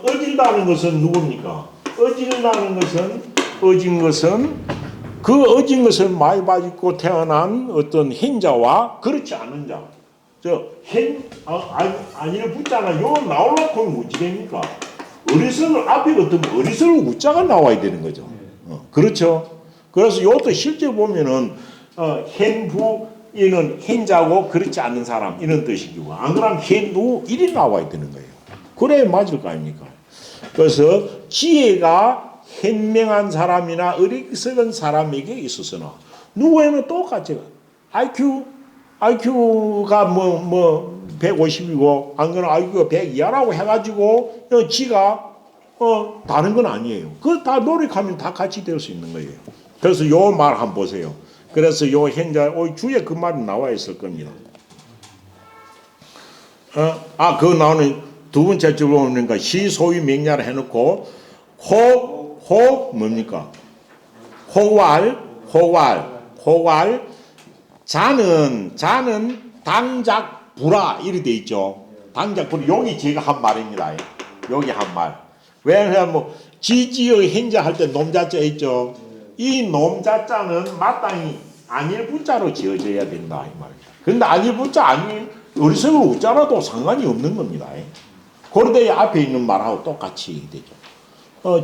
어질다는 것은 누굽니까? 어진 것을 많이 가지고 태어난 어떤 행자와 그렇지 않은 자. 아니를 붙잖아. 요 나오려고 어찌 됩니까? 어리석을 앞에 어떤 어리석을 우자가 나와야 되는 거죠. 그렇죠? 그래서 이것도 실제 보면은 hen부이는 hen자고 그렇지 않은 사람 이런 뜻이고 안 그러면 hen부 일이 나와야 되는 거예요. 그래야 맞을 거 아닙니까? 그래서 지혜가 현명한 사람이나 어리석은 사람에게 있어서는 누구에는 똑같이 IQ가 150이고 안 그러면 IQ가 100 이하라고 해가지고 지가 다른 건 아니에요. 그거 다 노력하면 다 같이 될 수 있는 거예요. 그래서 요 말 한번 보세요. 그래서 요 현자 주에 그 말이 나와 있을 겁니다. 그거 나오는 두 번째 줄로 보니까 시소위 명냐를 해놓고 뭡니까? 호괄 자는 당작 불아 이렇게 돼 있죠. 당작 불아 여기 제가 한 말입니다. 여기 한 말. 왜냐하면 지지의 행자 할 때 놈자자 있죠. 이 놈자자는 마땅히 아닐 부자로 지어져야 된다 이 말입니다. 그런데 아닐 부자 아닐 어리석을 우자라도 상관이 없는 겁니다. 그런데 앞에 있는 말하고 똑같이 되죠.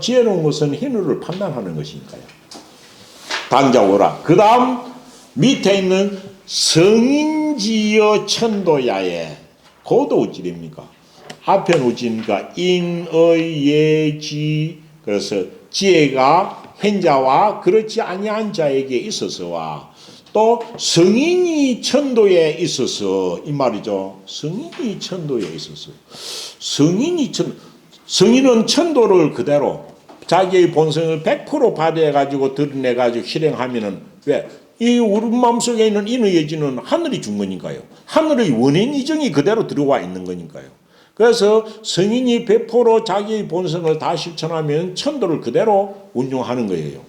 지혜로운 것은 hin을 판단하는 것이니까요. 당작 오라. 그 다음 밑에 있는 성인지어 천도야에 그것도 어찌 됩니까? 앞에는 어찌니까 인의 예지 그래서 지혜가 현자와 그렇지 아니한 자에게 있어서와 또 성인이 천도에 있어서 이 말이죠. 성인이 천도에 있어서 성인은 천도를 그대로 자기의 본성을 100% 발휘해가지고 드러내가지고 실행하면은 왜? 이 우리 마음속에 있는 인의 예지는 하늘이 준 거니까요. 하늘의 원인 이정이 그대로 들어와 있는 거니까요. 그래서 성인이 100% 자기의 본성을 다 실천하면 천도를 그대로 운용하는 거예요.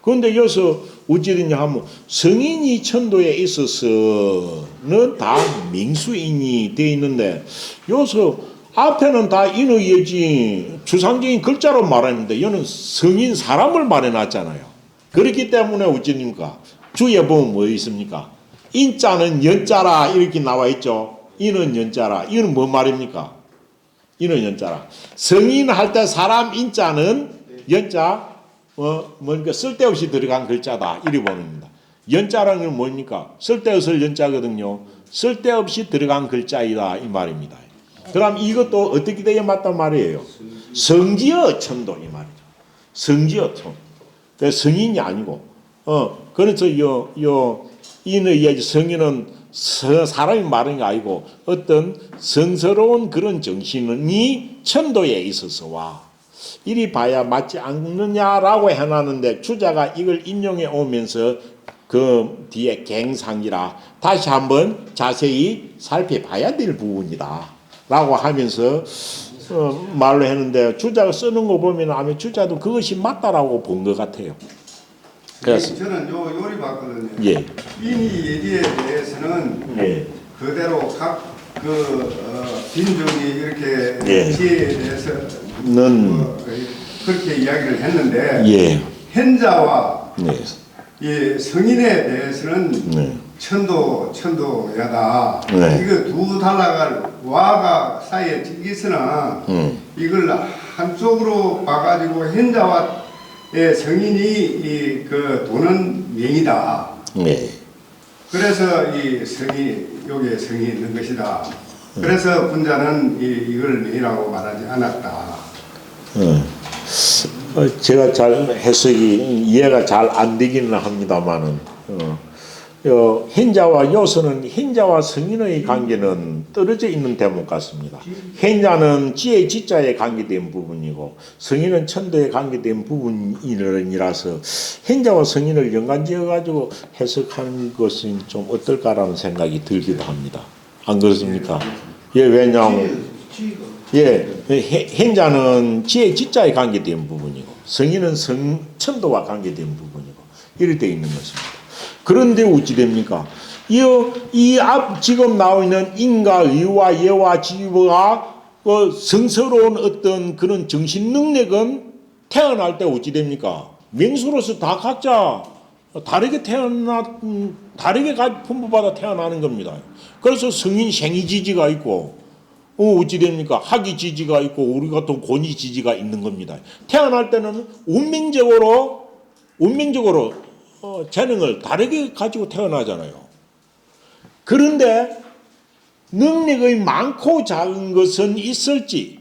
그런데 여기서 어찌됐냐 하면 성인이 천도에 있어서는 다 명수인이 되어 있는데 여기서 앞에는 다 인의 예지 추상적인 글자로 말했는데 여기는 성인 사람을 말해놨잖아요. 그렇기 때문에 어찌입니까? 주에 보면 뭐 있습니까? 인자는 연자라 이렇게 나와 있죠. 이는 연자라. 이는 뭔 말입니까? 이는 연자라. 성인 할 때 사람 인자는 연자 뭔가 쓸데없이 들어간 글자다 이렇게 보는 겁니다. 연자라는 건 뭡니까? 쓸데없을 연자거든요. 쓸데없이 들어간 글자이다 이 말입니다. 그럼 이것도 어떻게 되어 맞단 말이에요? 성지어 천도 이 말이죠. 성지어 천. 성인이 아니고 그래서 이는 성인은 사람이 말하는 게 아니고 어떤 성스러운 그런 정신이 천도에 있어서와 이리 봐야 맞지 않느냐라고 해놨는데 주자가 이걸 인용해 오면서 그 뒤에 갱상이라 다시 한번 자세히 살펴봐야 될 부분이다 라고 하면서 말로 했는데 주자가 쓰는 거 보면 아마 주자도 그것이 맞다라고 본 것 같아요. 그래서
저는 요리 봤거든요.
예.
빈이 예리에 대해서는
예.
그대로 각 빈종이 이렇게
예.
지혜에 대해서는 그렇게 이야기를 했는데
예.
hen자와
네.
이 성인에 대해서는
네.
천도야다.
네.
이거 두 단락을 와가 사이에 여기서는 이걸 한쪽으로 봐가지고 hen자와 성인이 그 도는 명이다.
네.
그래서 이 성이 여기에 성이 있는 것이다. 그래서 군자는 이걸 명이라고 말하지 않았다.
제가 잘 해석이 이해가 잘 안 되기는 합니다만은 hen자와 요서는 hen자와 성인의 관계는 떨어져 있는 대목 같습니다. hen자는 지혜 지자에 관계된 부분이고 성인은 천도에 관계된 부분이라서 hen자와 성인을 연관지어 가지고 해석하는 것은 좀 어떨까라는 생각이 들기도 합니다. 안 그렇습니까? 예, 왜냐하면 hen자는 지혜 지자에 관계된 부분이고 성인은 천도와 관계된 부분이고 이렇게 되어 있는 것입니다. 그런데 어찌 됩니까? 이 앞 지금 나와 있는 인과 의와 예와 지와 성스러운 어떤 그런 정신 능력은 태어날 때 어찌 됩니까? 명수로서 다 각자 다르게 다르게 풍부받아 태어나는 겁니다. 그래서 성인 생이지지가 있고 어찌 됩니까? 학이지지가 있고 우리가 또 권위지지가 있는 겁니다. 태어날 때는 운명적으로 재능을 다르게 가지고 태어나잖아요. 그런데 능력의 많고 작은 것은 있을지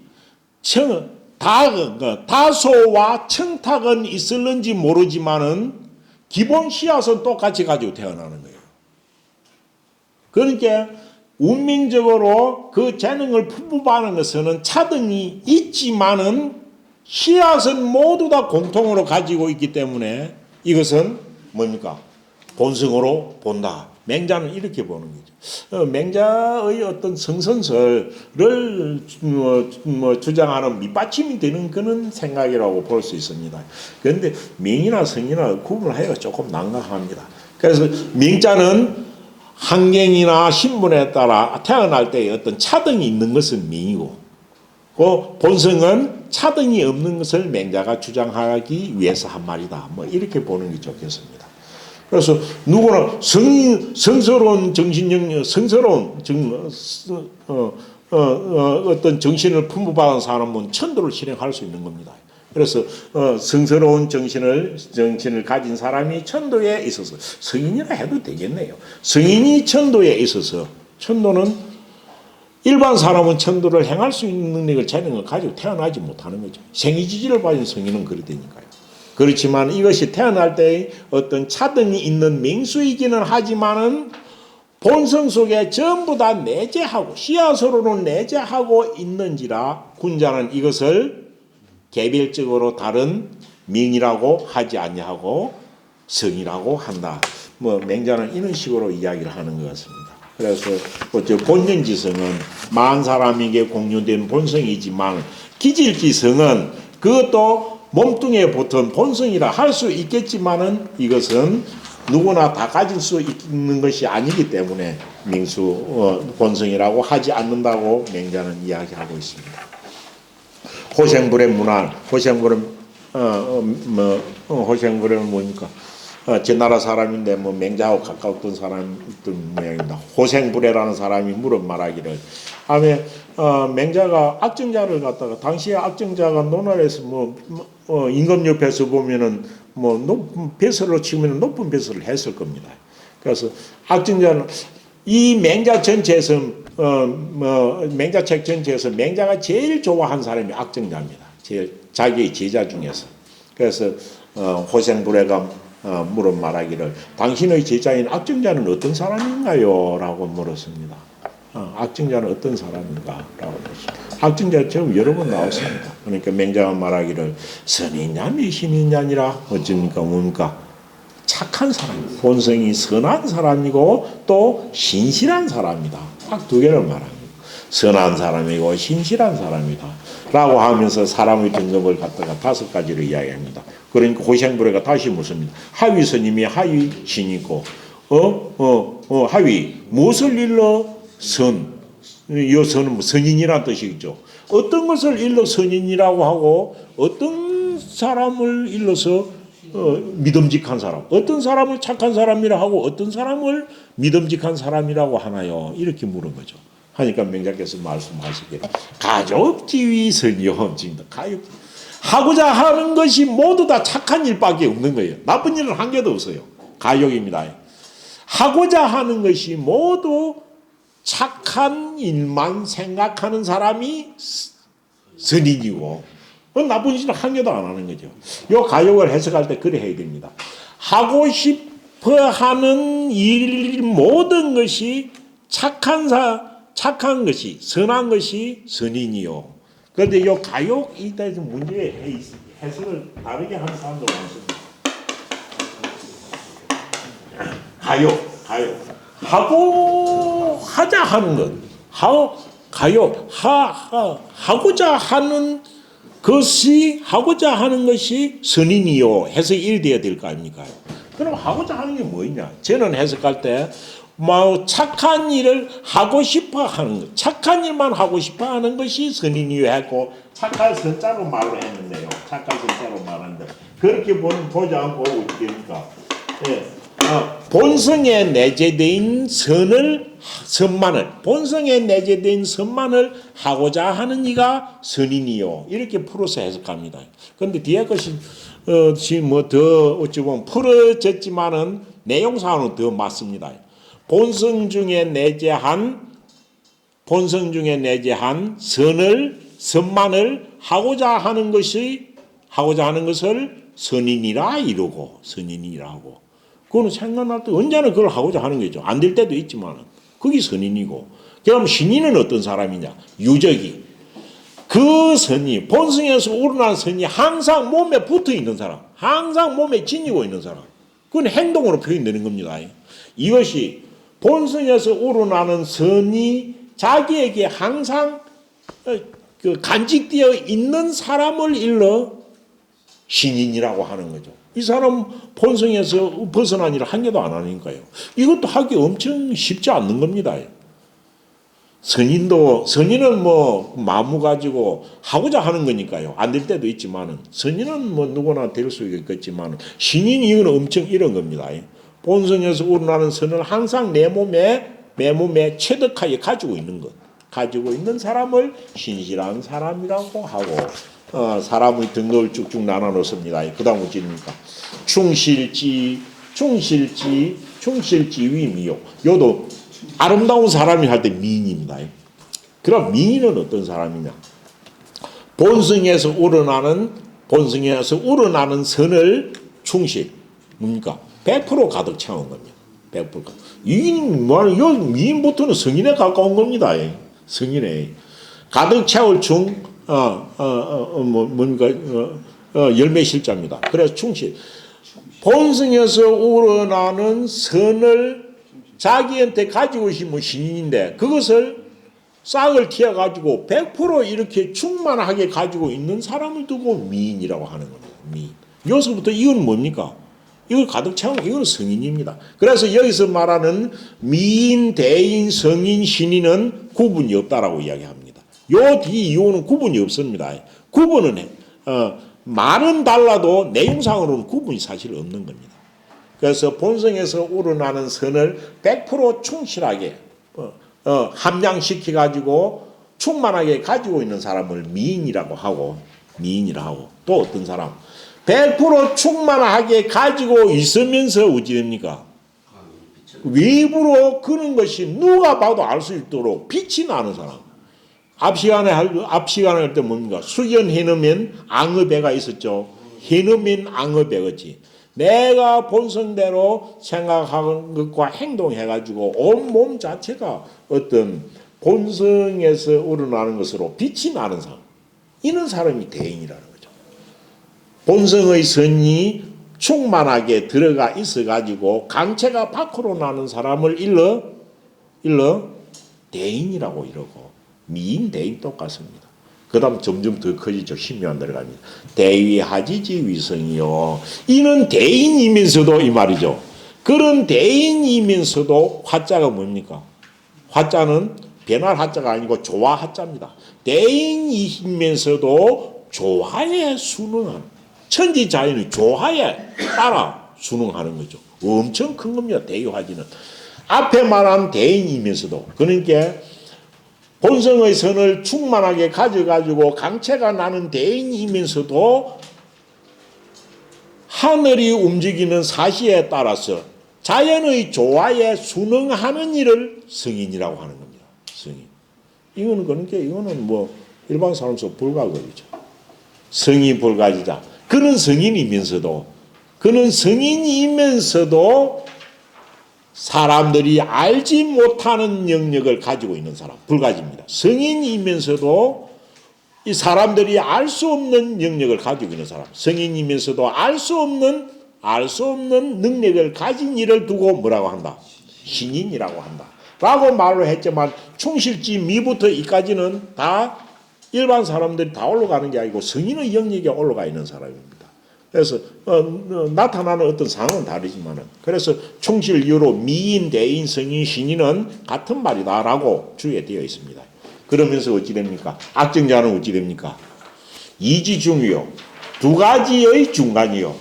다소와 청탁은 있을는지 모르지만은 기본 씨앗은 똑같이 가지고 태어나는 거예요. 그러니까 운명적으로 그 재능을 풍부하는 것은 차등이 있지만은 씨앗은 모두 다 공통으로 가지고 있기 때문에 이것은 뭡니까? 본성으로 본다. 맹자는 이렇게 보는 거죠. 맹자의 어떤 성선설을 주장하는 밑받침이 되는 그런 생각이라고 볼 수 있습니다. 그런데 명이나 성이나 구분하기가 조금 난감합니다. 그래서 명자는 환경이나 신분에 따라 태어날 때의 어떤 차등이 있는 것은 명이고 그 본성은 차등이 없는 것을 맹자가 주장하기 위해서 한 말이다. 뭐 이렇게 보는 게 좋겠습니다. 그래서 누구나 성스러운 정신력, 어떤 정신을 풍부받은 사람은 천도를 실행할 수 있는 겁니다. 그래서 성스러운 정신을 가진 사람이 천도에 있어서 성인이라 해도 되겠네요. 성인이 천도에 있어서 천도는 일반 사람은 천도를 행할 수 있는 능력을 재능을 가지고 태어나지 못하는 거죠. 생이지지를 가진 성인은 그러다니까요. 그렇지만 이것이 태어날 때의 어떤 차등이 있는 맹수이기는 하지만은 본성 속에 전부 다 내재하고 씨앗으로는 내재하고 있는지라 군자는 이것을 개별적으로 다른 명이라고 하지 아니하고 성이라고 한다. 뭐 맹자는 이런 식으로 이야기를 하는 것 같습니다. 그래서 본연지성은 만 사람에게 공유된 본성이지만 기질지성은 그것도 몸뚱이에 붙은 본성이라 할 수 있겠지만은 이것은 누구나 다 가질 수 있는 것이 아니기 때문에 본성이라고 하지 않는다고 맹자는 이야기하고 있습니다. 호생불의 문화, 호생불은 뭡니까? 제 나라 사람인데 뭐 맹자하고 가까웠던 사람들 모양입니다. 호생부래라는 사람이 물어 말하기를 하면 맹자가 악정자를 갖다가 당시에 악정자가 논할에서 임금 옆에서 보면은 뭐 높은 벼슬로 치면 높은 벼슬을 했을 겁니다. 그래서 악정자는 이 맹자 전체에서 맹자책 전체에서 맹자가 제일 좋아한 사람이 악정자입니다. 제일 자기의 제자 중에서. 그래서 호생부래가 물어 말하기를 당신의 제자인 악정자는 어떤 사람인가요? 라고 물었습니다. 악정자는 어떤 사람인가? 라고 물었습니다. 악정자 처음 여러 번 나왔습니다. 그러니까 맹자가 말하기를 선이냐 미신이냐니라 어찌니까 뭡니까? 착한 사람, 본성이 선한 사람이고 또 신실한 사람이다. 딱 두 개를 말합니다. 선한 사람이고 신실한 사람이다. 라고 하면서 사람의 등급을 갖다가 5가지로 이야기합니다. 그러니까 호생부래가 다시 묻습니다. 하위 스님이 하위 신이고, 하위, 무엇을 일러 선? 이 선은 선인이라는 뜻이겠죠. 어떤 것을 일러 선인이라고 하고, 어떤 사람을 일러서 믿음직한 사람, 어떤 사람을 착한 사람이라 하고, 어떤 사람을 믿음직한 사람이라고 하나요? 이렇게 물은 거죠. 하니까 맹자께서 말씀하시기를 가족지위선이요. 지금 가족 하고자 하는 것이 모두 다 착한 일밖에 없는 거예요. 나쁜 일은 한 개도 없어요. 가족입니다. 하고자 하는 것이 모두 착한 일만 생각하는 사람이 선인이고 나쁜 일은 한 개도 안 하는 거죠. 이 가족을 해석할 때 그래 해야 됩니다. 하고 싶어 하는 일 모든 것이 착한 것이 선한 것이 선인이요. 그런데 이 가욕에 대해서 문제의 해석을 다르게 하는 사람도 많습니다. 가욕 하고 하자 하는 것, 하고자 하는 것이 선인이요. 해석이 이래야 될 거 아닙니까? 그럼 하고자 하는 게 뭐냐? 저는 해석할 때 착한 일을 하고 싶어 하는 것, 착한 일만 하고 싶어 하는 것이 선인이요 했고, 착할 선자로 말을 했는데요. 착할 선자로 말하는데, 그렇게 보지 않고 어떻게 됩니까? 예. 본성에 내재된 본성에 내재된 선만을 하고자 하는 이가 선인이요. 이렇게 풀어서 해석합니다. 그런데 뒤에 것이, 지금 더 어찌 보면 풀어졌지만은 내용상으로는 더 맞습니다. 본성 중에 내재한 선만을 하고자 하는 것을 선인이라 이루고 선인이라고. 그거는 생각날 때 언제나 그걸 하고자 하는 거죠. 안 될 때도 있지만 그게 선인이고. 그럼 신인은 어떤 사람이냐? 유적이. 그 선이 본성에서 우러난 선이 항상 몸에 붙어 있는 사람, 항상 몸에 지니고 있는 사람. 그건 행동으로 표현되는 겁니다. 이것이 본성에서 우러나는 선이 자기에게 항상 간직되어 있는 사람을 일러 신인이라고 하는 거죠. 이 사람 본성에서 벗어난 일을 한 개도 안 하니까요. 이것도 하기 엄청 쉽지 않는 겁니다. 선인은 마음 가지고 하고자 하는 거니까요. 안 될 때도 있지만은, 선인은 누구나 될 수 있겠지만, 신인 이유는 엄청 이런 겁니다. 본성에서 우러나는 선을 항상 내 몸에 체득하게 가지고 있는 것. 가지고 있는 사람을 신실한 사람이라고 하고, 사람의 등급을 쭉쭉 나눠 놓습니다. 그 다음 어찌입니까? 충실지 위미요. 요도 아름다운 사람이 할 때 미인입니다. 그럼 미인은 어떤 사람이냐? 본성에서 우러나는 선을 충실. 뭡니까? 100% 가득 채운 겁니다. 100%. 미인부터는 성인에 가까운 겁니다. 성인에. 가득 채울 열매 실자입니다. 그래서 충실. 본성에서 우러나는 선을 자기한테 가지고 있으면 신인인데, 그것을 싹을 튀어가지고 100% 이렇게 충만하게 가지고 있는 사람을 두고 미인이라고 하는 겁니다. 미인. 여기서부터 이건 뭡니까? 이걸 가득 채운 이건 성인입니다. 그래서 여기서 말하는 미인, 대인, 성인, 신인은 구분이 없다라고 이야기합니다. 요 뒤 이유는 구분이 없습니다. 구분은 말은 달라도 내용상으로는 구분이 사실 없는 겁니다. 그래서 본성에서 우러나는 선을 100% 충실하게 함양시켜 가지고 충만하게 가지고 있는 사람을 미인이라고 하고 또 어떤 사람 100% 충만하게 가지고 있으면서 어찌 됩니까? 외부로 그런 것이 누가 봐도 알 수 있도록 빛이 나는 사람. 앞 시간에 할 때 뭡니까? 숙연해놓으면 앙어배가 있었죠. 해놓으면 앙어배겠지. 내가 본성대로 생각하는 것과 행동해가지고 온 몸 자체가 어떤 본성에서 우러나는 것으로 빛이 나는 사람. 이런 사람이 대인이라는 거죠. 본성의 선이 충만하게 들어가 있어가지고 강체가 밖으로 나는 사람을 일러 대인이라고 이러고 미인 대인 똑같습니다. 그 다음 점점 더 커지죠. 힘이 안 들어갑니다. 대위하지지 위성이요. 이는 대인이면서도 이 말이죠. 그런 대인이면서도 화자가 뭡니까? 화자는 변할 화자가 아니고 조화 화자입니다. 대인이면서도 조화에 순응하는 천지자연의 조화에 따라 순응하는 거죠. 엄청 큰 겁니다. 대위화지는. 앞에 말한 대인이면서도 그러니까 본성의 선을 충만하게 가져가지고 강체가 나는 대인이면서도 하늘이 움직이는 사시에 따라서 자연의 조화에 순응하는 일을 성인이라고 하는 겁니다. 성인. 이거는 그러니까 이거는 뭐 일반 사람으로서 불가거리죠. 성이 불가지자. 그는 성인이면서도 사람들이 알지 못하는 영역을 가지고 있는 사람, 불가지입니다. 성인이면서도 이 사람들이 알 수 없는 영역을 가지고 있는 사람, 성인이면서도 알 수 없는 능력을 가진 이를 두고 뭐라고 한다? 신인이라고 한다. 라고 말을 했지만 충실지 미부터 이까지는 다 일반 사람들이 다 올라가는 게 아니고 성인의 영역에 올라가 있는 사람입니다. 그래서 나타나는 어떤 상황은 다르지만은 그래서 충실 이유로 미인, 대인, 성인, 신인은 같은 말이다라고 주의에 되어 있습니다. 그러면서 어찌 됩니까? 악정자는 어찌 됩니까? 이지중이요. 두 가지의 중간이요.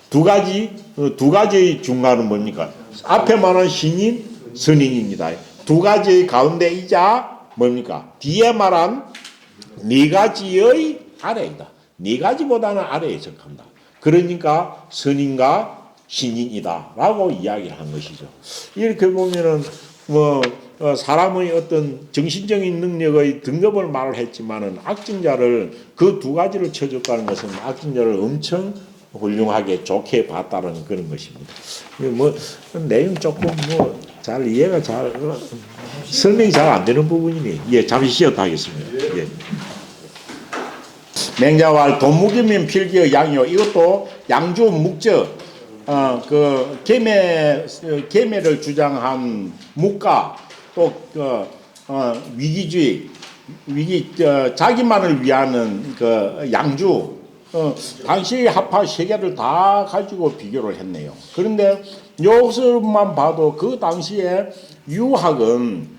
두 가지의 중간은 뭡니까? 앞에 말한 신인, 선인입니다. 두 가지의 가운데이자 뭡니까? 뒤에 말한 네 가지의 아래이다. 네 가지보다는 아래에 속한다. 그러니까 선인과 신인이다라고 이야기를 한 것이죠. 이렇게 보면은 사람의 어떤 정신적인 능력의 등급을 말을 했지만은 악정자를 그 두 가지를 쳐줬다는 것은 악정자를 엄청 훌륭하게 좋게 봤다는 그런 것입니다. 내용 조금 잘 이해가 설명이 잘 안 되는 부분이니 잠시 쉬었다 하겠습니다. 예. 맹자왈 돈묵이면 필기의 양이요. 이것도 양주 묵적 계매를 주장한 묵가 또 위기주의 자기만을 위하는 양주 당시 합파 세 개를 다 가지고 비교를 했네요. 그런데 여기서만 봐도 그 당시에 유교는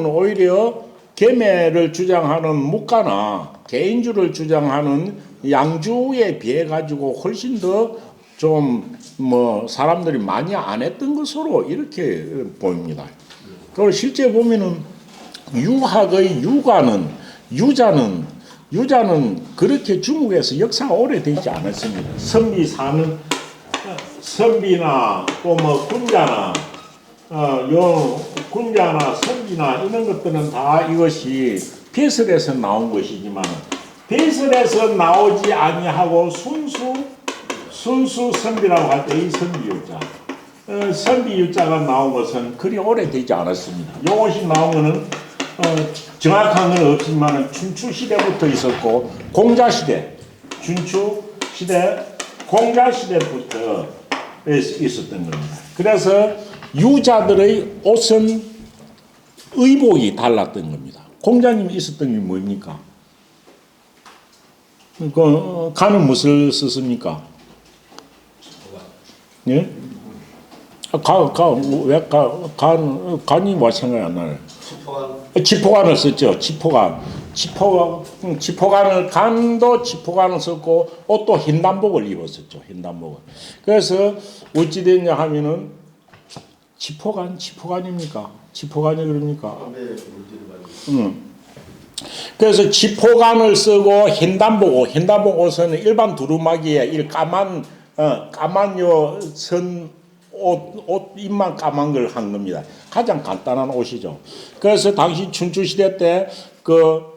오히려 계매를 주장하는 묵가나 개인주를 주장하는 양주에 비해 가지고 훨씬 더 좀 사람들이 많이 안 했던 것으로 이렇게 보입니다. 그리고 실제 보면은 유학의 유자는 그렇게 중국에서 역사가 오래되지 않았습니다. 선비나 또 군자나 선비나 이런 것들은 다 이것이 배설에서 나온 것이지만 배설에서 나오지 아니하고 순수 선비라고 할 때 이 선비유자 선비유자가 나온 것은 그리 오래되지 않았습니다. 이것이 나온 것은 정확한 건 없지만 춘추시대부터 있었고 공자시대부터 있었던 겁니다. 그래서 유자들의 옷은 의복이 달랐던 겁니다. 공자님이 있었던 게 뭡니까? 간은 무엇을 썼습니까? 예? 간이 뭐 생각이 안 나네. 지포관을 썼죠. 지포관. 지포관을 썼고 옷도 흰단복을 입었었죠. 흰단복을. 그래서 어찌 됐냐 하면은 지포관입니까? 지포관이 그럽니까? 그래서 지포관을 쓰고 흰단복 옷은 일반 두루마기에 이 까만 옷 입만 까만 걸 한 겁니다. 가장 간단한 옷이죠. 그래서 당시 춘추시대 때 그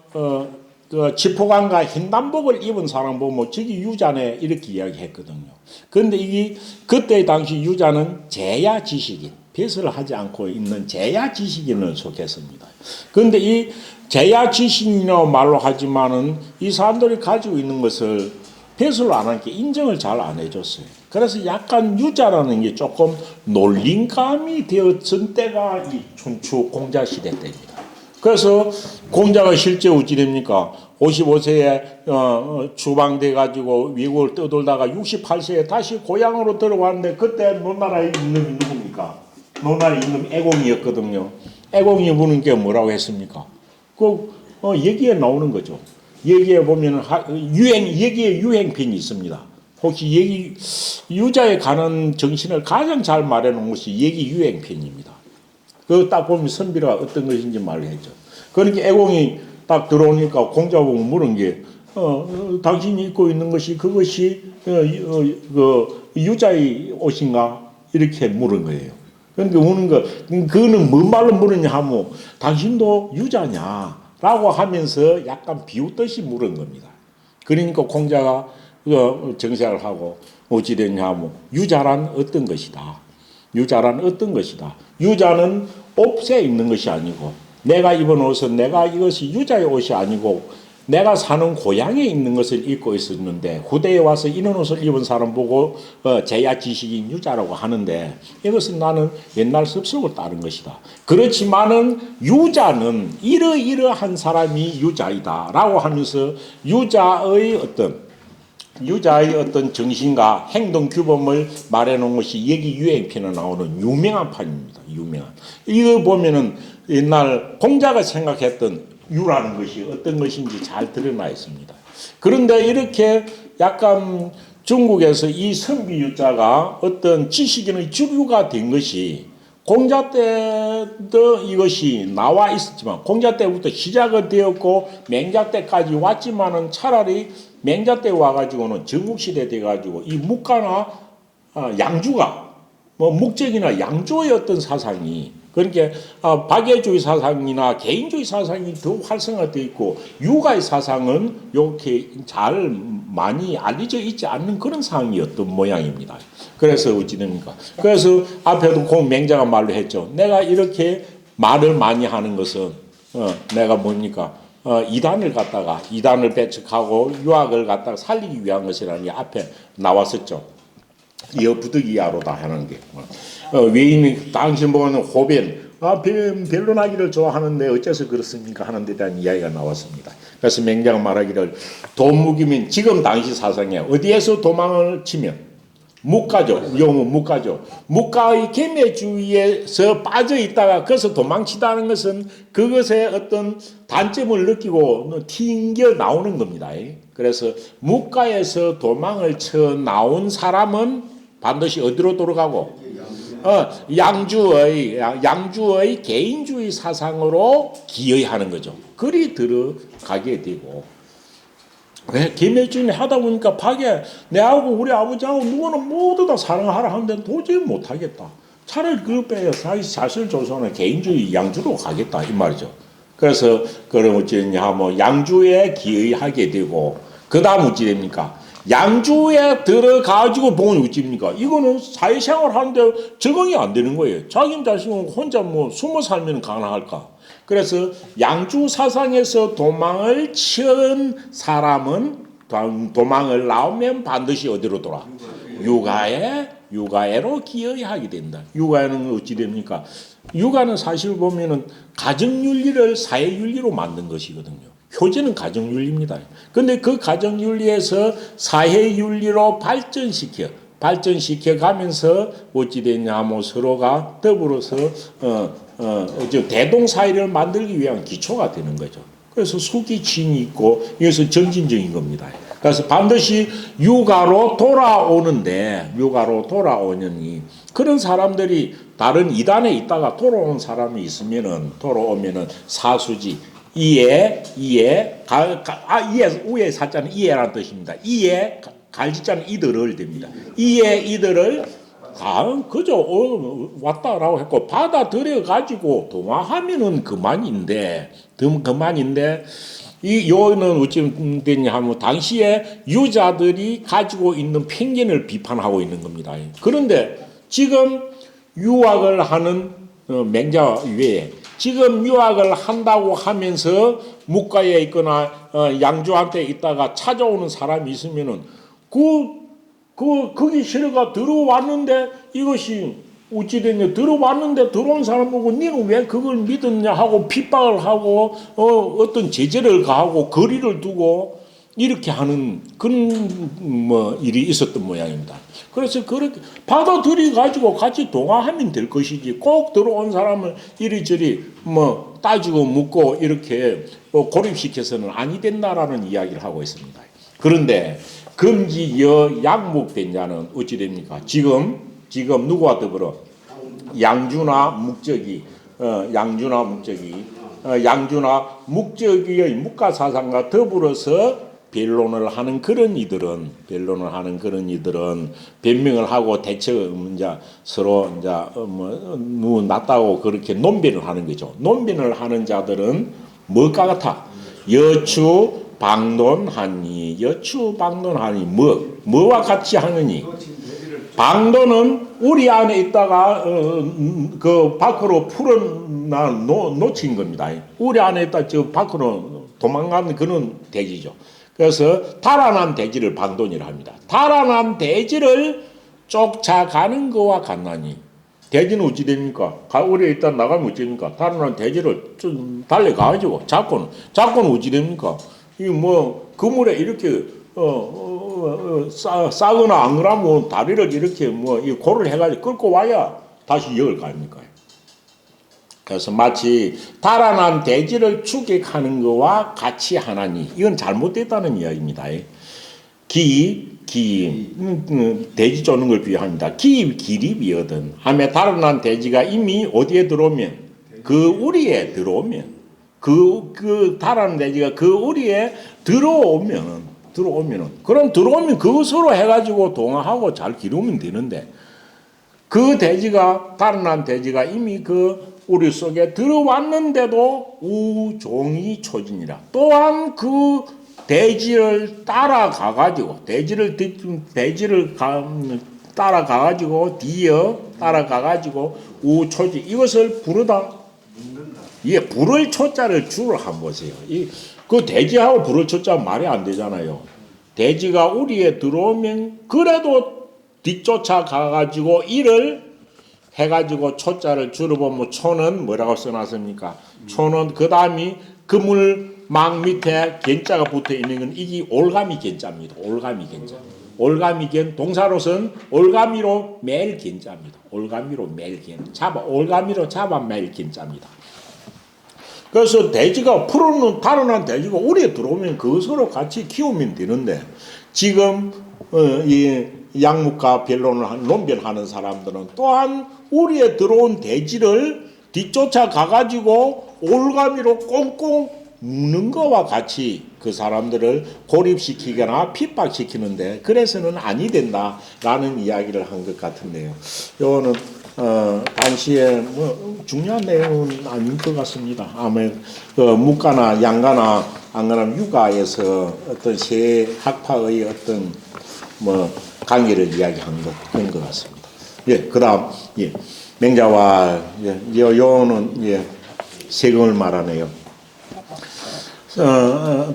지포관과 흰단복을 입은 사람 보면 저기 유자네 이렇게 이야기했거든요. 그런데 이게 그때 당시 유자는 제야지식인, 벼슬을 하지 않고 있는 제야지식인을 속했습니다. 그런데 이 제야지식인이라고 말로 하지만은 이 사람들이 가지고 있는 것을 벼슬로 안 하니까 인정을 잘 안 해줬어요. 그래서 약간 유자라는 게 조금 놀림감이 되었던 때가 이 춘추 공자 시대 때입니다. 그래서 공자가 실제 어찌 됩니까? 55세에 추방돼 가지고 외국을 떠돌다가 68세에 다시 고향으로 들어왔는데 그때 노나라의 임금이 누굽니까? 노나라 임금 애공이었거든요. 애공이 부는 게 뭐라고 했습니까? 얘기에 나오는 거죠. 얘기에 보면은 얘기에 유행편이 있습니다. 혹시 유자에 관한 정신을 가장 잘 말해놓은 것이 얘기 유행편입니다. 그거 딱 보면 선비가 어떤 것인지 말했죠. 그러니까 애공이 딱 들어오니까 공자 보고 물은 게 당신이 입고 있는 것이 그것이 유자의 옷인가 이렇게 물은 거예요. 그러니까 우는 거 그거는 뭔 말로 물었냐 하면 당신도 유자냐라고 하면서 약간 비웃듯이 물은 겁니다. 그러니까 공자가 정색을 하고 어찌 됐냐 하면 유자란 어떤 것이다. 유자는 옷에 입는 것이 아니고 내가 입은 옷은 이것이 유자의 옷이 아니고 내가 사는 고향에 있는 것을 입고 있었는데 후대에 와서 이런 옷을 입은 사람 보고 제야지식인 유자라고 하는데 이것은 나는 옛날 습속을 따른 것이다. 그렇지만은 유자는 이러이러한 사람이 유자이다 라고 하면서 유자의 어떤 정신과 행동 규범을 말해놓은 것이 얘기 유행편에 나오는 유명한 판입니다. 이거 보면은 옛날 공자가 생각했던 유라는 것이 어떤 것인지 잘 드러나 있습니다. 그런데 이렇게 약간 중국에서 이 선비유자가 어떤 지식인의 주류가 된 것이 공자 때도 이것이 나와 있었지만 공자 때부터 시작은 되었고 맹자 때까지 왔지만은 차라리 맹자 때 와가지고는 전국시대 돼가지고 이 묵가나 양주가 묵적이나 양주의 어떤 사상이 그러니까 박애주의 사상이나 개인주의 사상이 더 활성화되어 있고 유가의 사상은 이렇게 잘 많이 알려져 있지 않는 그런 상황이었던 모양입니다. 그래서 어찌 됩니까? 그래서 앞에도 맹자가 말로 했죠. 내가 이렇게 말을 많이 하는 것은 내가 뭡니까? 이단을 배척하고 유학을 갖다가 살리기 위한 것이라는 게 앞에 나왔었죠. 여부득이하로다 하는 게. 외인이 당신 보는 호변, 변론하기를 좋아하는데 어째서 그렇습니까? 하는 데 대한 이야기가 나왔습니다. 그래서 맹자가 말하기를 도묵이면 지금 당시 사상에 어디에서 도망을 치면 묵가죠. 묵가의 계매주의에서 빠져 있다가 거기서 도망치다는 것은 그것의 어떤 단점을 느끼고 튕겨 나오는 겁니다. 그래서 묵가에서 도망을 쳐 나온 사람은 반드시 어디로 돌아가고 양주의 개인주의 사상으로 기여하는 거죠. 그리 들어가게 되고 왜 계매주의 하다 보니까 박에 내하고 우리 아버지하고 누구는 모두 다 사랑하라 하는데 도저히 못하겠다. 차라리 그걸 빼요. 사실 조선은 개인주의 양주로 가겠다 이 말이죠. 그래서 그럼 어찌됐냐 하면 양주에 기여하게 되고 그 다음 어찌 됩니까? 양주에 들어가지고 보면 어찌입니까? 이거는 사회생활 하는데 적응이 안 되는 거예요. 자기 자신은 혼자 숨어 살면 가능할까? 그래서 양주 사상에서 도망을 친 사람은 도망을 나오면 반드시 어디로 돌아? 육아에로 기여하게 된다. 육아에는 어찌 됩니까? 육아는 사실 보면은 가정윤리를 사회윤리로 만든 것이거든요. 효제는 가정윤리입니다. 그런데 그 가정윤리에서 사회윤리로 발전시켜 가면서 어찌 됐냐 하면 서로가 더불어서 대동사회를 만들기 위한 기초가 되는 거죠. 그래서 수기친이 있고 이것은 정신적인 겁니다. 그래서 반드시 육아로 돌아오느니 그런 사람들이 다른 이단에 있다가 돌아오면은 사수지 이해 우에 사자는 이해라는 뜻입니다. 이해 갈지자는 이들을 됩니다. 이들을 그저 왔다라고 했고 받아들여 가지고 동화하면은 그만인데 이 요는 어찌 됐냐 하면 당시에 유자들이 가지고 있는 편견을 비판하고 있는 겁니다. 그런데 지금 유학을 하는 맹자 외에 지금 유학을 한다고 하면서 묵가에 있거나 양주한테 있다가 찾아오는 사람이 있으면은 거기 실어가 들어왔는데 이것이 어찌됐냐 들어왔는데 들어온 사람 보고 니는 왜 그걸 믿었냐 하고 핍박을 하고 어떤 제재를 가하고 거리를 두고 이렇게 하는 그런 일이 있었던 모양입니다. 그래서 그렇게 받아들여 가지고 같이 동화하면 될 것이지 꼭 들어온 사람을 이리저리 따지고 묻고 이렇게 고립시켜서는 아니 된다라는 이야기를 하고 있습니다. 그런데 금지여 약목된 자는 어찌 됩니까? 지금 누구와 더불어 양주나 묵적이의 묵가사상과 더불어서 변론을 하는 그런 이들은 변명을 하고 서로 누구 낫다고 그렇게 논변을 하는 거죠. 논변을 하는 자들은 뭐가 같아? 여추 방론하니 뭐와 같이 하느니 방도는 우리 안에 있다가 그 밖으로 놓친 겁니다. 우리 안에 있다 저 밖으로 도망가는 그런 대지죠. 그래서 달아난 대지를 방돈이라 합니다. 달아난 대지를 쫓아가는 거와 같나니 대지는 어찌 됩니까? 우리 일단 나가면 어찌 됩니까? 달아난 대지를 좀 달려가지고 잡고는 어찌 됩니까? 이 그물에 이렇게 싸거나 안 그러면 다리를 이렇게 이 고를 해가지고 끌고 와야 다시 역을 갑니까? 그래서 마치 달아난 돼지를 추격하는 것과 같이 하나니 이건 잘못됐다는 이야기입니다. 돼지 쫓는 걸 비유합니다. 기립이거든. 하며 달아난 돼지가 이미 어디에 들어오면 그 우리에 들어오면 그 달아난 돼지가 그 우리에 들어오면 그것으로 해가지고 동화하고 잘 기르면 되는데 그 달아난 돼지가 이미 그 우리 속에 들어왔는데도 우종이 초진이라 또한 그 돼지를 따라가가지고 따라가가지고 우초지 이것을 부르다 불을 초자를 줄을 한번 보세요. 그 돼지하고 불을 초자 말이 안 되잖아요. 돼지가 우리에 들어오면 그래도 뒤쫓아 가가지고 이를 해가지고 초자를 줄여보면 초는 뭐라고 써놨습니까? 초는 그 다음이 그물망 밑에 gen자가 붙어 있는 건 이게 올가미 gen자입니다. 올가미 gen 동사로서는 올가미로 매일 gen자입니다. 올가미로 잡아 매일 gen자입니다. 그래서 돼지가 달아난 돼지가 우리에 들어오면 그것으로 같이 키우면 되는데 지금 이 양묵과 논변하는 사람들은 또한 우리에 들어온 돼지를 뒤쫓아 가가지고 올가미로 꽁꽁 묶는 것과 같이 그 사람들을 고립시키거나 핍박시키는데 그래서는 아니 된다라는 이야기를 한 것 같은데요. 이거는 당시에 중요한 내용은 아닌 것 같습니다. 아마 묵가나 양가나 안 그러면 육아에서 어떤 새 학파의 어떤 강의를 이야기한 그런 것 같습니다. 그다음 맹자와 요는 세금을 말하네요.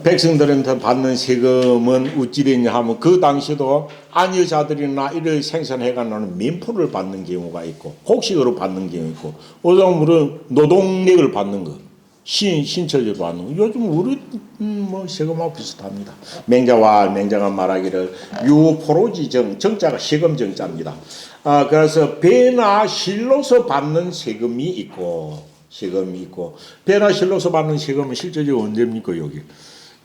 백성들한테 받는 세금은 어찌 되냐 하면 그 당시도 안여자들이나 이를 생산해가는 민포를 받는 경우가 있고 곡식으로 받는 경우 있고 오정물은 노동력을 받는 것 신철을 받는 거 요즘 우리 세금하고 비슷합니다. 맹자가 말하기를 유포로지정 정자가 세금 정자입니다. 그래서 배나 실로서 받는 세금이 있고 세금이 있고 배나실로서 받는 세금은 실제적으로 언제입니까 여기?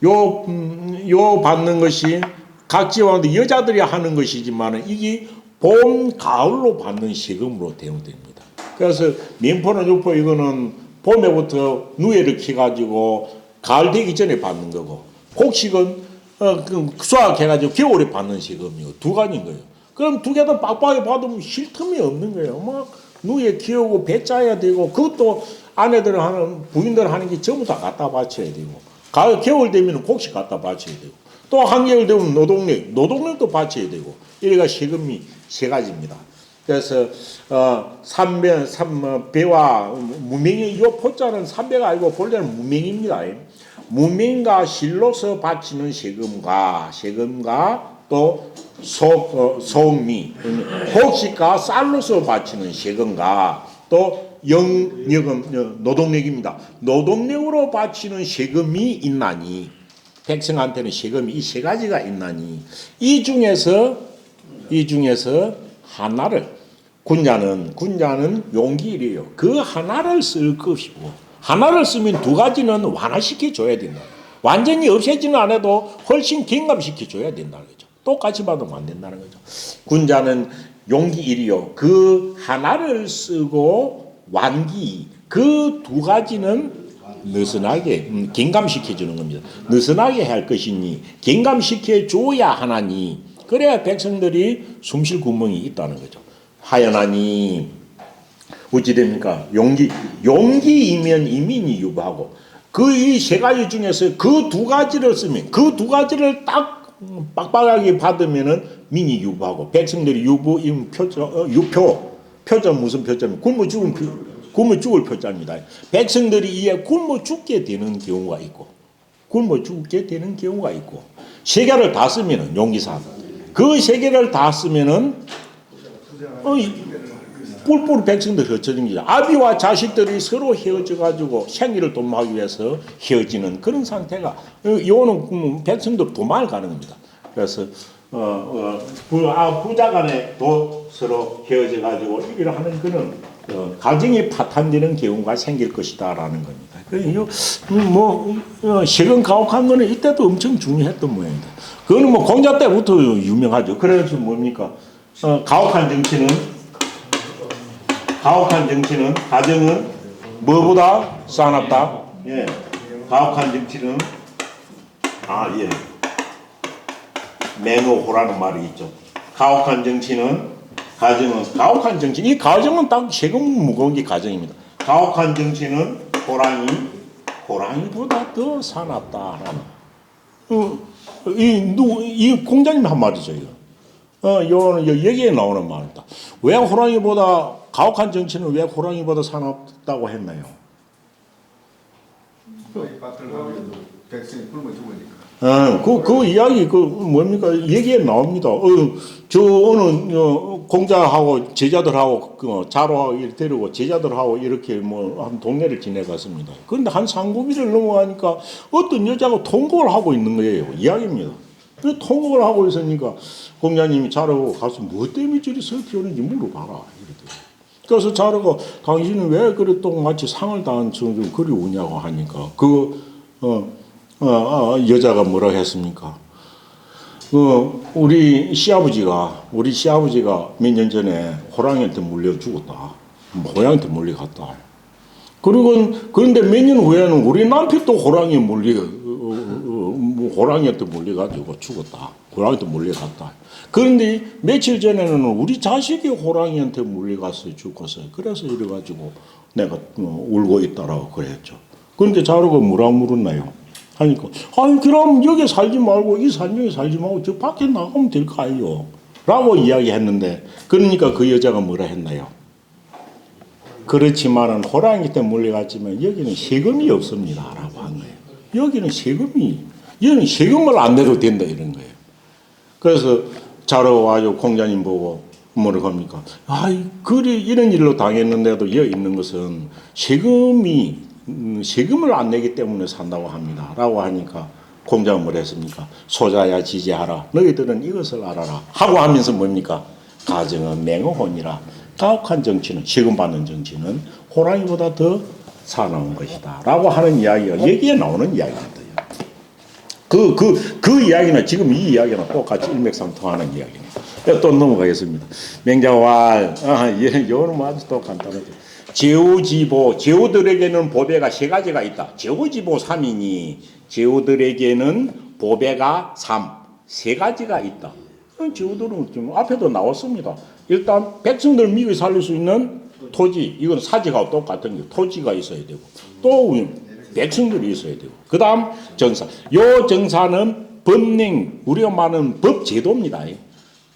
요 받는 것이 각 지방도 여자들이 하는 것이지만 이게 봄, 가을로 받는 세금으로 대응됩니다. 그래서 민포나 육포 이거는 봄에부터 누에를 키가지고 가을 되기 전에 받는 거고 곡식은 수확해가지고 겨울에 받는 세금이고 두 가지인 거예요. 그럼 두 개 다 빡빡하게 받으면 쉴 틈이 없는 거예요. 막 누에 키우고 배 짜야 되고 그것도 아내들 하는 부인들 하는 게 전부 다 갖다 바쳐야 되고 가을 겨울 되면 곡식 갖다 바쳐야 되고 또 한겨울 되면 노동력도 바쳐야 되고 이래가 세금이 세 가지입니다. 그래서 배와 무명이 이 포자는 삼배가 아니고 본래는 무명입니다. 무명과 실로서 바치는 세금과 또 소미 곡식과 쌀로서 바치는 세금과 또 영역은 노동력입니다. 노동력으로 바치는 세금이 있나니 백성한테는 세금이 이 세 가지가 있나니 이 중에서 하나를 군자는 용기일이에요. 그 하나를 쓸 것이고 하나를 쓰면 두 가지는 완화시켜 줘야 된다. 완전히 없애지는 않아도 훨씬 경감시켜 줘야 된다는 거죠. 똑같이 받으면 안 된다는 거죠. 군자는 용기일이요. 그 하나를 쓰고 완기 그 두 가지는 느슨하게 경감시켜 주는 겁니다. 느슨하게 할 것이니 경감시켜 줘야 하나니 그래야 백성들이 숨쉴 구멍이 있다는 거죠. 하연하니 어찌 됩니까? 용기이면 이민이 유보하고 그 이 세 가지 중에서 그 두 가지를 쓰면 그 두 가지를 딱 빡빡하게 받으면은 민이 유보하고 백성들이 표점 무슨 표점? 굶어 죽을 표자입니다. 백성들이 이에 굶어 죽게 되는 경우가 있고 세 개를 다 쓰면은 용기사 그 세 개를 다 쓰면은 뿔뿔 백성들 흩어진 거죠. 아비와 자식들이 서로 헤어져 가지고 생기를 도모하기 위해서 헤어지는 그런 상태가 이거는 백성들 도망을 가는 겁니다. 그래서 부자 간에 또 서로 헤어져 가지고 일을 하는 그런 가정이 파탄되는 경우가 생길 것이다라는 겁니다. 그래서 세금 가혹한 거는 이때도 엄청 중요했던 모양입니다. 그거는 뭐 공자 때부터 유명하죠. 그래서 뭡니까? 가혹한 정치는 가정은 뭐보다 싸납다. 예. 가혹한 정치는 맹어호라는 말이 있죠. 가혹한 정치 이 가정은 딱 세금 무거운 게 가정입니다. 가혹한 정치는 호랑이보다 더 사납다라는. 이 공자님 한 말이죠 이거. 여기에 나오는 말이다. 왜 가혹한 정치는 왜 호랑이보다 사납다고 했나요?
백성이 굶어 죽으니까.
그 이야기 뭡니까? 얘기에 나옵니다. 어느 공자하고 제자들하고 자로하고 이렇게 데리고 제자들하고 이렇게 한 동네를 지내갔습니다. 그런데 한 상구비를 넘어가니까 어떤 여자가 통곡을 하고 있는 거예요. 이야기입니다. 그 통곡을 하고 있으니까 공자님이 자로하고 가서 뭐 때문에 저리 슬피 오는지 물어봐라. 이랬더니. 그래서 자로가 당신은 왜 그래 똥같이 상을 당한 좀 그리 우냐고 하니까 여자가 뭐라고 했습니까? 우리 시아버지가 몇 년 전에 호랑이한테 물려 죽었다. 호랑이한테 물려갔다. 그런데 몇 년 후에는 우리 남편도 호랑이한테 물려가지고 죽었다. 호랑이한테 물려갔다. 그런데 며칠 전에는 우리 자식이 호랑이한테 물려가서 죽었어요. 그래서 이래가지고 내가 울고 있다라고 그랬죠. 그런데 자루가 뭐라고 물었나요? 하니까 그럼 여기 살지 말고 이 산중에 살지 말고 저 밖에 나가면 될 거 아니요 라고 이야기했는데 그러니까 그 여자가 뭐라 했나요? 그렇지만은 호랑이한테 물려갔지만 여기는 세금이 없습니다 라고 한 거예요. 여기는 세금을 안 내도 된다 이런 거예요. 그래서 자러 와서 공자님 보고 뭐라고 합니까? 그래 이런 일로 당했는데도 여기 있는 것은 세금을 안 내기 때문에 산다고 합니다. 라고 하니까 공자는 뭐라 했습니까? 소자야 지지하라. 너희들은 이것을 알아라. 하고 하면서 뭡니까? 가정은 맹어혼이라. 가혹한 정치는 세금 받는 정치는 호랑이보다 더 사나운 것이다 라고 하는 이야기가 여기에 나오는 이야기입니다. 그 이야기는 지금 이 이야기는 똑같이 일맥상통하는 이야기입니다. 또 넘어가겠습니다. 맹자왈 이거는 아주 또 간단하죠. 제후지보, 제후들에게는 보배가 세 가지가 있다. 제후지보 3이니 제후들에게는 보배가 세 가지가 있다. 제후들은 지금 앞에도 나왔습니다. 일단 백성들 미국에 살릴 수 있는 토지, 이건 사지가 똑같은 게 토지가 있어야 되고 또 백성들이 있어야 되고 그 다음 정사. 요 정사는 법령, 우리가 말하는 법제도입니다.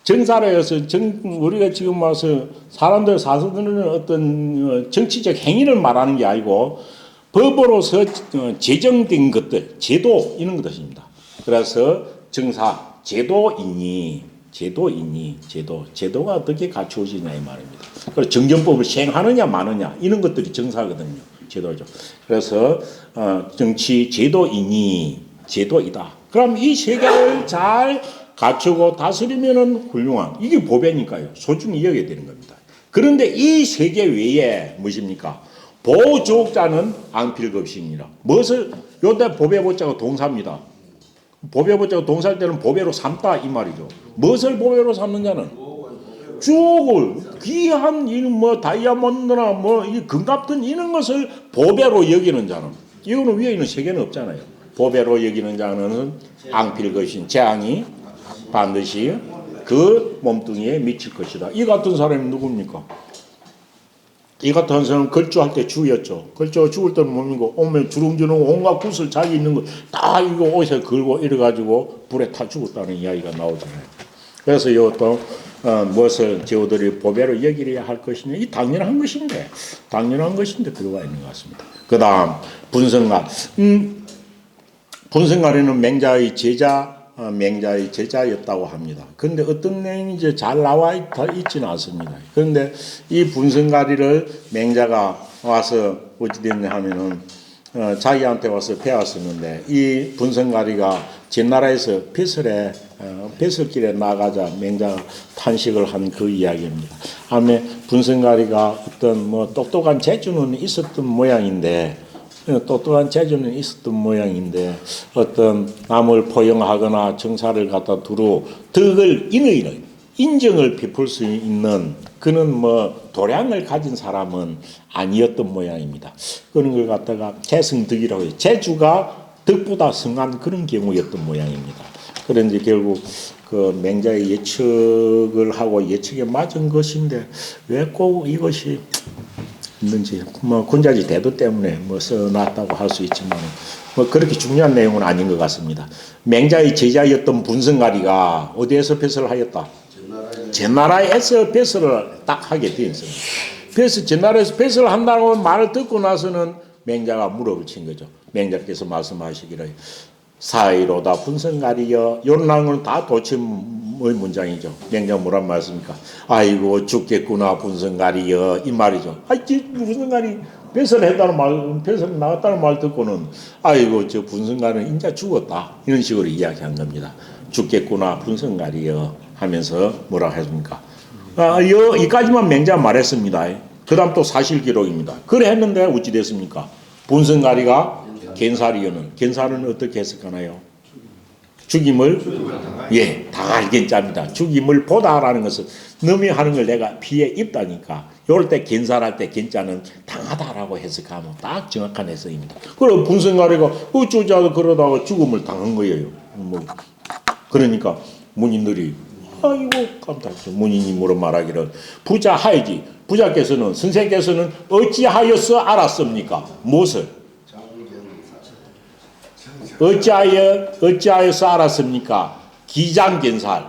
정사를 해서 우리가 지금 와서 사람들 사서드는 어떤 정치적 행위를 말하는 게 아니고 법으로서 제정된 것들, 제도 이런 것입니다. 그래서 정사, 제도가 어떻게 갖추어지냐 이 말입니다. 그래서 정전법을 시행하느냐 마느냐 이런 것들이 정사거든요. 제도죠. 그래서 정치 제도이니 제도이다. 그럼 이 세 개를 잘 갖추고 다스리면은 훌륭한 이게 보배니까요. 소중히 여겨야 되는 겁니다. 그런데 이 세 개 외에 무엇입니까? 보조자는 앙필급신이라. 무엇을 요때 보배보자가 동사입니다. 보배보자가 동사할 때는 보배로 삼다 이 말이죠. 무엇을 보배로 삼느냐는 주옥을 귀한 뭐 다이아몬드나 뭐 이 금 같은 이런 것을 보배로 여기는 자는 이거는 위에 있는 세 개는 없잖아요. 보배로 여기는 자는 앙필급신 재앙이 반드시 그 몸뚱이에 미칠 것이다. 이 같은 사람이 누굽니까? 이 같은 사람은 걸주할 때 주였죠. 걸주가 죽을 때는 몸이고 오면 주렁주렁 온갖 굿을 자기 있는 거 다 이거 옷에 걸고 이래가지고 불에 타 죽었다는 이야기가 나오잖아요. 그래서 이것도 무엇을 제후들이 보배로 여기려야 할 것이냐 이 당연한 것인데 들어가 있는 것 같습니다. 그 다음 분성갈. 분성갈이는 맹자의 제자였다고 합니다. 그런데 어떤 내용이 이제 잘 나와 있지는 않습니다. 그런데 이 분성가리를 맹자가 와서 어찌 됐냐 하면은 자기한테 와서 배웠었는데 이 분성가리가 전나라에서 벼슬길에 나가자 맹자가 탄식을 한 그 이야기입니다. 아마 분성가리가 어떤 뭐 똑똑한 재주는 있었던 모양인데 어떤 남을 포용하거나 정사를 갖다 두루 덕을 인정을 베풀 수 있는 그는 뭐 도량을 가진 사람은 아니었던 모양입니다. 그런 걸 갖다가 재성덕이라고 해요. 재주가 덕보다 성한 그런 경우였던 모양입니다. 그런데 결국 그 맹자의 예측을 하고 예측에 맞은 것인데 왜 꼭 이것이 있는지 뭐 군자지 대도 때문에 뭐 써놨다고 할 수 있지만 뭐 그렇게 중요한 내용은 아닌 것 같습니다. 맹자의 제자였던 분성가리가 어디에서 벼슬을 하였다? 전나라에서 벼슬을 딱 하게 되었습니다. 그래서 전나라에서 벼슬을 한다고 말을 듣고 나서는 맹자가 무릎을 친 거죠. 맹자께서 말씀하시기를 사이로다 분성가리여 이런 건 다 도침의 문장이죠. 맹자 뭐란 말씀입니까? 아이고 죽겠구나 분성가리여 이 말이죠. 분성가리 벼슬 나갔다는 말 듣고는 아이고 저 분성가리는 인자 죽었다 이런 식으로 이야기한 겁니다. 죽겠구나 분성가리여 하면서 뭐라 했습니까? 이까지만 맹자 말했습니다. 그 다음 또 사실 기록입니다. 그래 했는데 어찌 됐습니까? 분성가리가 겐사는 어떻게 해석하나요? 죽임을 당할 겐자입니다. 죽임을 보다라는 것은 너미 하는 걸 내가 피해 입다니까 이럴 때 겐사할 때 겐자는 당하다라고 해석하면 딱 정확한 해석입니다. 그럼 분성가리가 어쩌자도 그러다가 죽음을 당한 거예요. 뭐 그러니까 문인들이 아이고 깜짝이야. 문인이 뭐로 말하기를 부자하이지. 부자께서는 선생께서는 어찌하여서 알았습니까? 무엇을? 어찌하여서 알았습니까? 기장견살.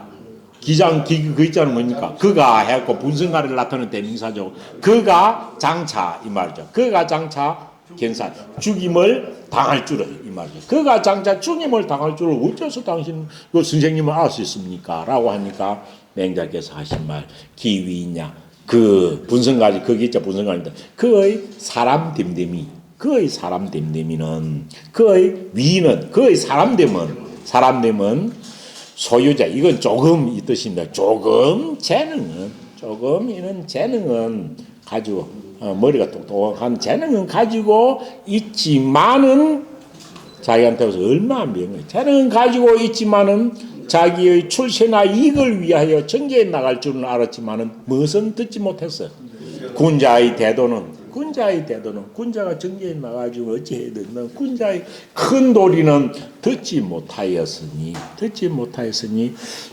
그 있잖아요 뭡니까? 그가 해갖고 분성가리를 나타내는 대명사죠. 그가 장차 이 말이죠. 그가 장차 견살 죽임을 당할 줄을 이 말이죠. 그가 장차 죽임을 당할 줄을 어째서 당신 그 선생님은 알 수 있습니까? 라고 하니까 맹자께서 하신 말 기위냐 그 분성가리 거기 있죠 분성가리인데 그의 사람 됨됨이는 그의 위는 그의 사람됨은 소유자 이건 조금 이 뜻입니다. 조금 이런 재능은 가지고 머리가 똑똑한 재능은 가지고 있지만은 자기한테서 얼마나 명예. 재능은 가지고 있지만은 자기의 출세나 이익을 위하여 전개해 나갈 줄은 알았지만은 무엇은 듣지 못했어요. 군자의 태도는 군자가 전개해 나가지고 어찌해야 되나 군자의 큰 도리는 듣지 못하였으니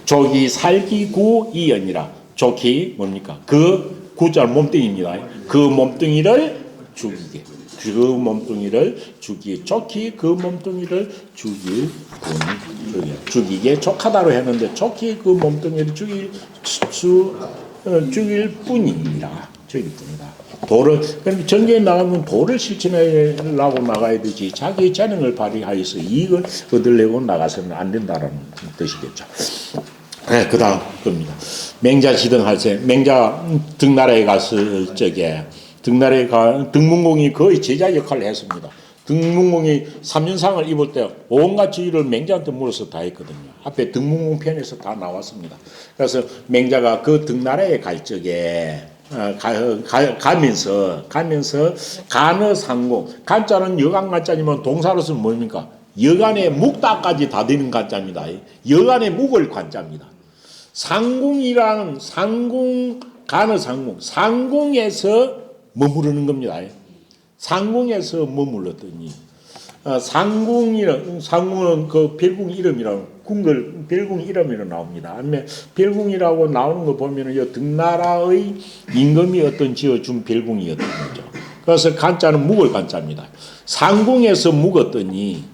족이 살기구 이연이라. 족이 뭡니까? 그 구자는 몸뚱이입니다. 그 몸뚱이를 죽이게. 그 몸뚱이를 죽이 족히 그 몸뚱이를 죽이게 족하다로 했는데 족히 그 몸뚱이를 죽일 뿐이니라. 죽일 뿐이다. 도를 그럼 전개에 나가면 도를 실천하려고 나가야 되지 자기의 재능을 발휘하여서 이익을 얻으려고 나가서는 안 된다라는 뜻이겠죠. 네, 그다음 겁니다. 맹자 시등할 때 맹자 등나라에 갔을 적에 등문공이 거의 제자 역할을 했습니다. 등문공이 3년상을 입을 때 온갖 지위를 맹자한테 물어서 다 했거든요. 앞에 등문공 편에서 다 나왔습니다. 그래서 맹자가 그 등나라에 갈 적에 가면서 간어상공 간자는 여간 간자니면 동사로서 뭡니까? 여간의 묵다까지 다 되는 간자입니다. 여간의 묵을 간자입니다. 상공이라는 간어상공 상공에서 머무르는 겁니다. 상공에서 머물렀더니 상공은 그 별궁 이름이라고 별궁 이름으로 나옵니다. 아니면 별궁이라고 나오는 거 보면은 이 등나라의 임금이 어떤 지어준 별궁이었던 거죠. 그래서 간자는 묵을 간자입니다. 상공에서 묵었더니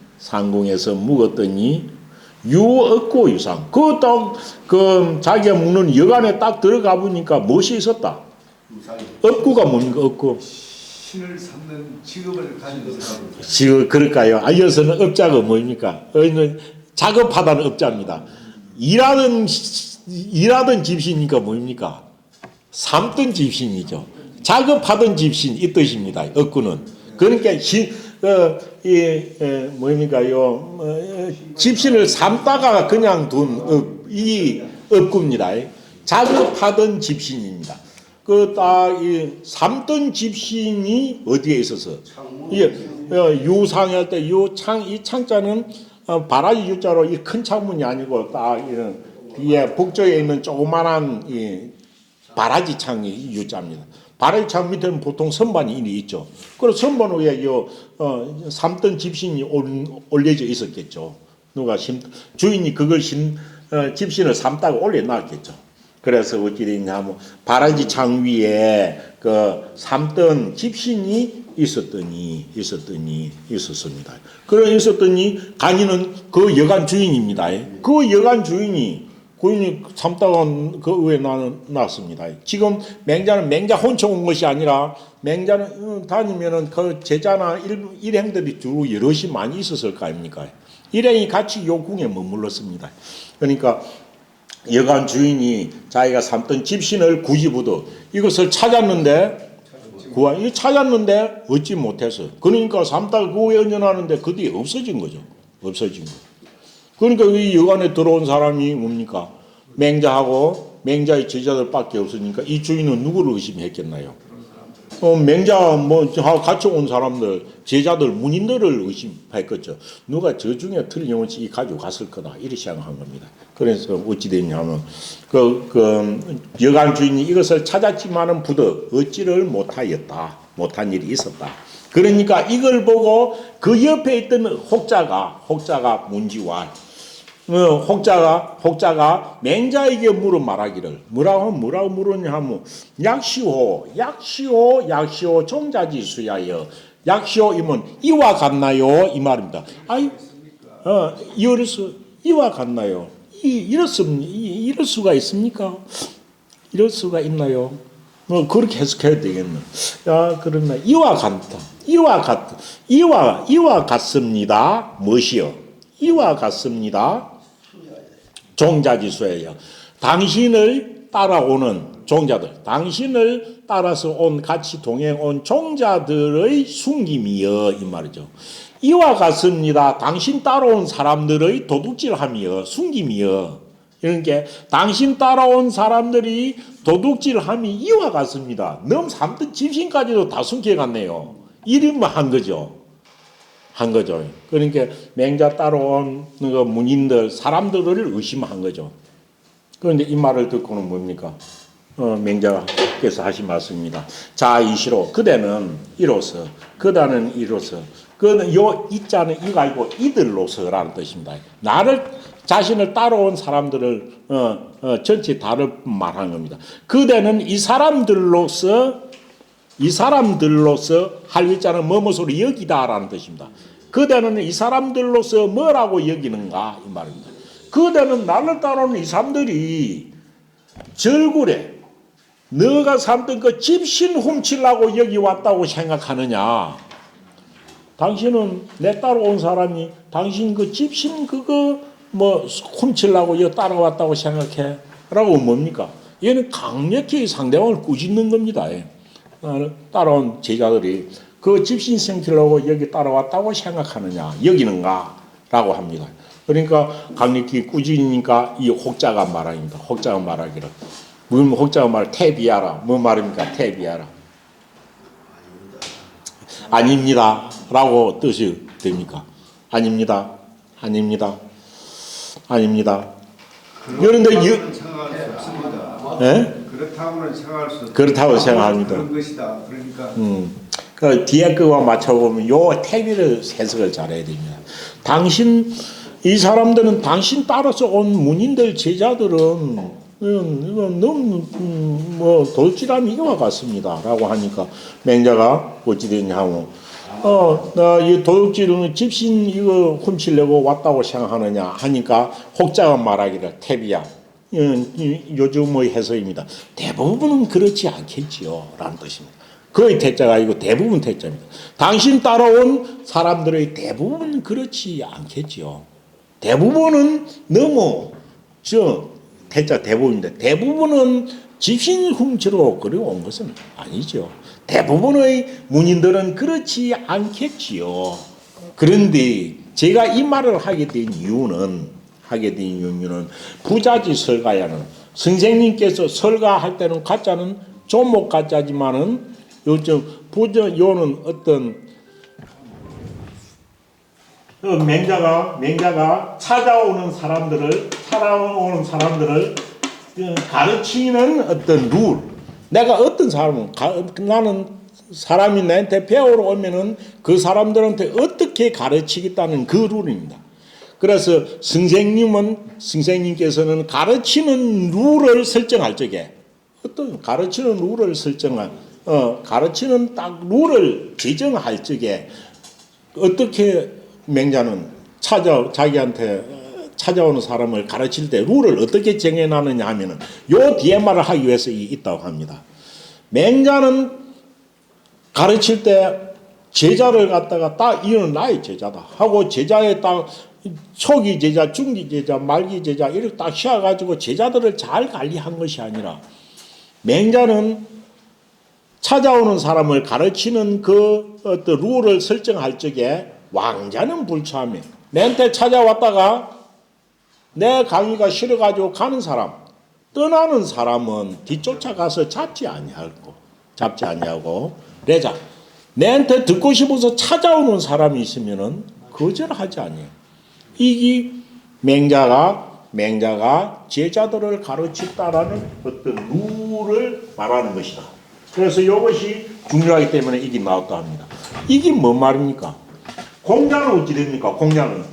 유업고 유상 그 자기가 묵는 여간에 딱 들어가 보니까 무엇이 있었다. 업구가 뭡니까? 업구.
신을 삼는 직업을 가진 사람.
직업 그럴까요? 여기서는 업자가 뭡니까? 작업하다는 업자입니다. 일하던 집신이니까 뭡니까? 삼던 집신이죠. 작업하던 집신 이 뜻입니다. 업구는. 그러니까 집신을 삼다가 그냥 둔 이 업구입니다. 작업하던 집신입니다. 이 삼던 집신이 어디에 있어서 유상할 때 이 창자는 바라지 유자로 이 큰 창문이 아니고 딱 이런 뒤에 북쪽에 있는 조그만한 이 바라지 창이 유자입니다. 바라지 창 밑에는 보통 선반이 있죠. 그래서 선반 위에 삼던 집신이 올려져 있었겠죠. 누가 주인이 그걸 집신을 삼다가 올려놨겠죠. 그래서 어찌 됐냐면 바라지 창 위에 그 삼던 집신이 있었습니다. 그래 있었더니 간이는 그 여간 주인입니다. 그 여간 주인이 삼다가 그 위에 놨습니다. 지금 맹자는 맹자 혼자 온 것이 아니라 맹자는 다니면은 그 제자나 일행들이 주로 여럿이 많이 있었을 거 아닙니까? 일행이 같이 요 궁에 머물렀습니다. 그러니까 여간 주인이 자기가 삼던 집신을 구지부도 이것을 찾았는데 얻지 못해서 그러니까 삼다가 그 후에 연연하는데 그 뒤에 없어진 거죠. 그러니까 이 여간에 들어온 사람이 뭡니까? 맹자하고 맹자의 제자들밖에 없으니까 이 주인은 누구를 의심했겠나요? 맹자 같이 온 사람들 제자들 문인들을 의심했겠죠. 누가 저 중에 틀림없이 가지고 갔을 거다 이렇게 생각한 겁니다. 그래서 어찌 됐냐면 여간 주인이 이것을 찾았지만은 부득 얻지를 못한 일이 있었다. 그러니까 이걸 보고 그 옆에 있던 혹자가 문지왈 혹자가 맹자에게 물어 말하기를 뭐라고 물었냐 하면 약시오 종자지수야여 약시오이면 이와 같나요 이 말입니다. 이와 같나요? 이럴 수가 있습니까? 이럴 수가 있나요? 그렇게 해석해야 되겠네. 그러나 이와 같습니다. 무엇이요? 이와 같습니다. 종자지수예요. 당신을 따라오는 종자들, 당신을 따라서 같이 동행 온 종자들의 숨김이여 이 말이죠. 이와 같습니다. 당신 따라온 사람들의 도둑질함이여 숨김이여 이런 게 당신 따라온 사람들이 도둑질함이 이와 같습니다. 넘 삼든 집신까지도 다 숨겨갔네요. 이름만 한 거죠. 한 거죠. 그러니까 맹자 따라온 그 문인들 사람들을 의심한 거죠. 그런데 이 말을 듣고는 뭡니까? 맹자께서 하신 말씀입니다. 자 이시로 그대는 이로서 그다는 이로서 그는 요 이자는 이거 아니고 이들로서라는 뜻입니다. 나를 자신을 따라온 사람들을 전체 다를 말한 겁니다. 그대는 이 사람들로서 할 위자는 뭐뭐소로 여기다라는 뜻입니다. 그대는 이 사람들로서 뭐라고 여기는가 이 말입니다. 그대는 나를 따라오는 이 사람들이 절굴에 너가 삼던 그 집신 훔치려고 여기 왔다고 생각하느냐? 당신은 내 따라온 사람이 당신 그 집신 그거 뭐 훔치려고 여기 따라왔다고 생각해? 라고 뭡니까? 얘는 강력히 상대방을 꾸짖는 겁니다. 따라온 제자들이 그 집신 생기려고 여기 따라왔다고 생각하느냐? 여기는가? 라고 합니다. 그러니까 강력히 꾸짖으니까 이 혹자가 말합니다. 혹자가 말하기를. 무슨 혹자가 말 태비하라. 뭐 말입니까? 태비하라. 아닙니다. 라고 뜻이 됩니까? 아닙니다. 아닙니다. 아닙니다. 그런데
생각할 수 없습니다.
예?
그렇다고는 생각할 수 없습니다.
그렇다고 생각합니다.
그런 것이다. 그러니까
그 뒤에 거와 맞춰보면 요 태비를 해석을 잘해야 됩니다. 이 사람들은 당신 따라서 온 문인들 제자들은 너무 돌질함이 이와 같습니다. 라고 하니까 맹자가 어찌 됐냐고 나 이 도둑질은 집신 이거 훔치려고 왔다고 생각하느냐 하니까 혹자가 말하기를 태비야 요즘의 해석입니다. 대부분은 그렇지 않겠지요 라는 뜻입니다. 거의 태자가 아니고 대부분 태자입니다. 당신 따라온 사람들의 대부분은 그렇지 않겠지요. 대부분은 너무 태자 대부분인데 대부분은 집신 훔치러 그려온 것은 아니죠. 대부분의 문인들은 그렇지 않겠지요. 그런데 제가 이 말을 하게 된 이유는 부자지 설가야는 선생님께서 설가할 때는 가짜는 조목 가짜지만은 요즘 요는 어떤 맹자가 찾아오는 사람들을 가르치는 어떤 룰. 내가 어떤 나는 사람이 나한테 배우러 오면은 그 사람들한테 어떻게 가르치겠다는 그 룰입니다. 그래서 선생님께서는 가르치는 룰을 설정할 적에 가르치는 딱 룰을 제정할 적에 어떻게 맹자는 자기한테 찾아오는 사람을 가르칠 때 룰을 어떻게 정해놨느냐 하면은 요 뒤에 말을 하기 위해서 있다고 합니다. 맹자는 가르칠 때 제자를 갖다가 딱 이는 나의 제자다 하고 제자의 딱 초기 제자, 중기 제자, 말기 제자 이렇게 딱 씌워가지고 제자들을 잘 관리한 것이 아니라 맹자는 찾아오는 사람을 가르치는 그 어떤 룰을 설정할 적에 왕자는 불참해. 내한테 찾아왔다가 내 강의가 싫어가지고 가는 사람, 떠나는 사람은 뒤쫓아가서 잡지 아니하고 내자. 내한테 듣고 싶어서 찾아오는 사람이 있으면은 거절하지 아니에요. 이게 맹자가 제자들을 가르쳤다라는 어떤 룰을 말하는 것이다. 그래서 이것이 중요하기 때문에 이게 나왔다 합니다. 이게 뭔 말입니까? 공자는 어찌 됩니까? 공자는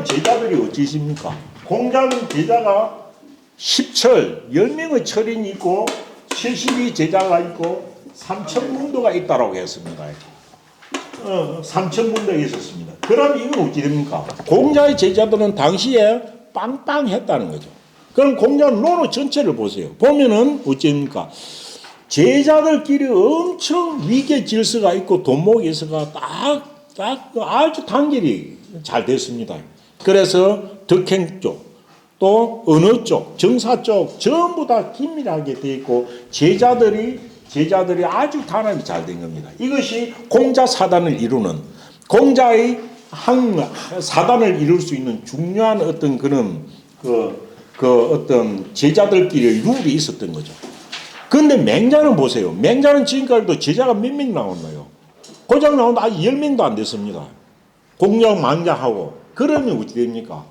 제자들이 어찌 있습니까? 공자는 제자가 10명의 철인이 있고 70이 제자가 있고 3천문도가 있다라고 했습니다. 3천문도가 있었습니다. 그럼 이건 어찌 됩니까? 공자의 제자들은 당시에 빵빵했다는 거죠. 그럼 공자는 논어 전체를 보세요. 보면은 어찌 됩니까? 제자들끼리 엄청 위계 질서가 있고 돈목에서가 딱 아주 단결이 잘 됐습니다. 그래서 덕행 쪽, 또 언어 쪽, 정사 쪽 전부 다 긴밀하게 되어 있고 제자들이 아주 단합이 잘 된 겁니다. 이것이 공자 사단을 이루는 공자의 사단을 이룰 수 있는 중요한 어떤 그런 그 어떤 제자들끼리 룰이 있었던 거죠. 근데 맹자는 보세요. 맹자는 지금까지도 제자가 몇 명 나왔나요? 고작 나온다 아직 10명도 안 됐습니다. 공양망자하고. 그러면 어찌 됩니까?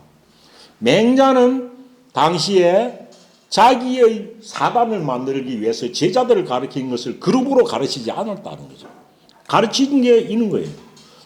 맹자는 당시에 자기의 사단을 만들기 위해서 제자들을 가르치는 것을 그룹으로 가르치지 않았다는 거죠. 가르치는 게 있는 거예요.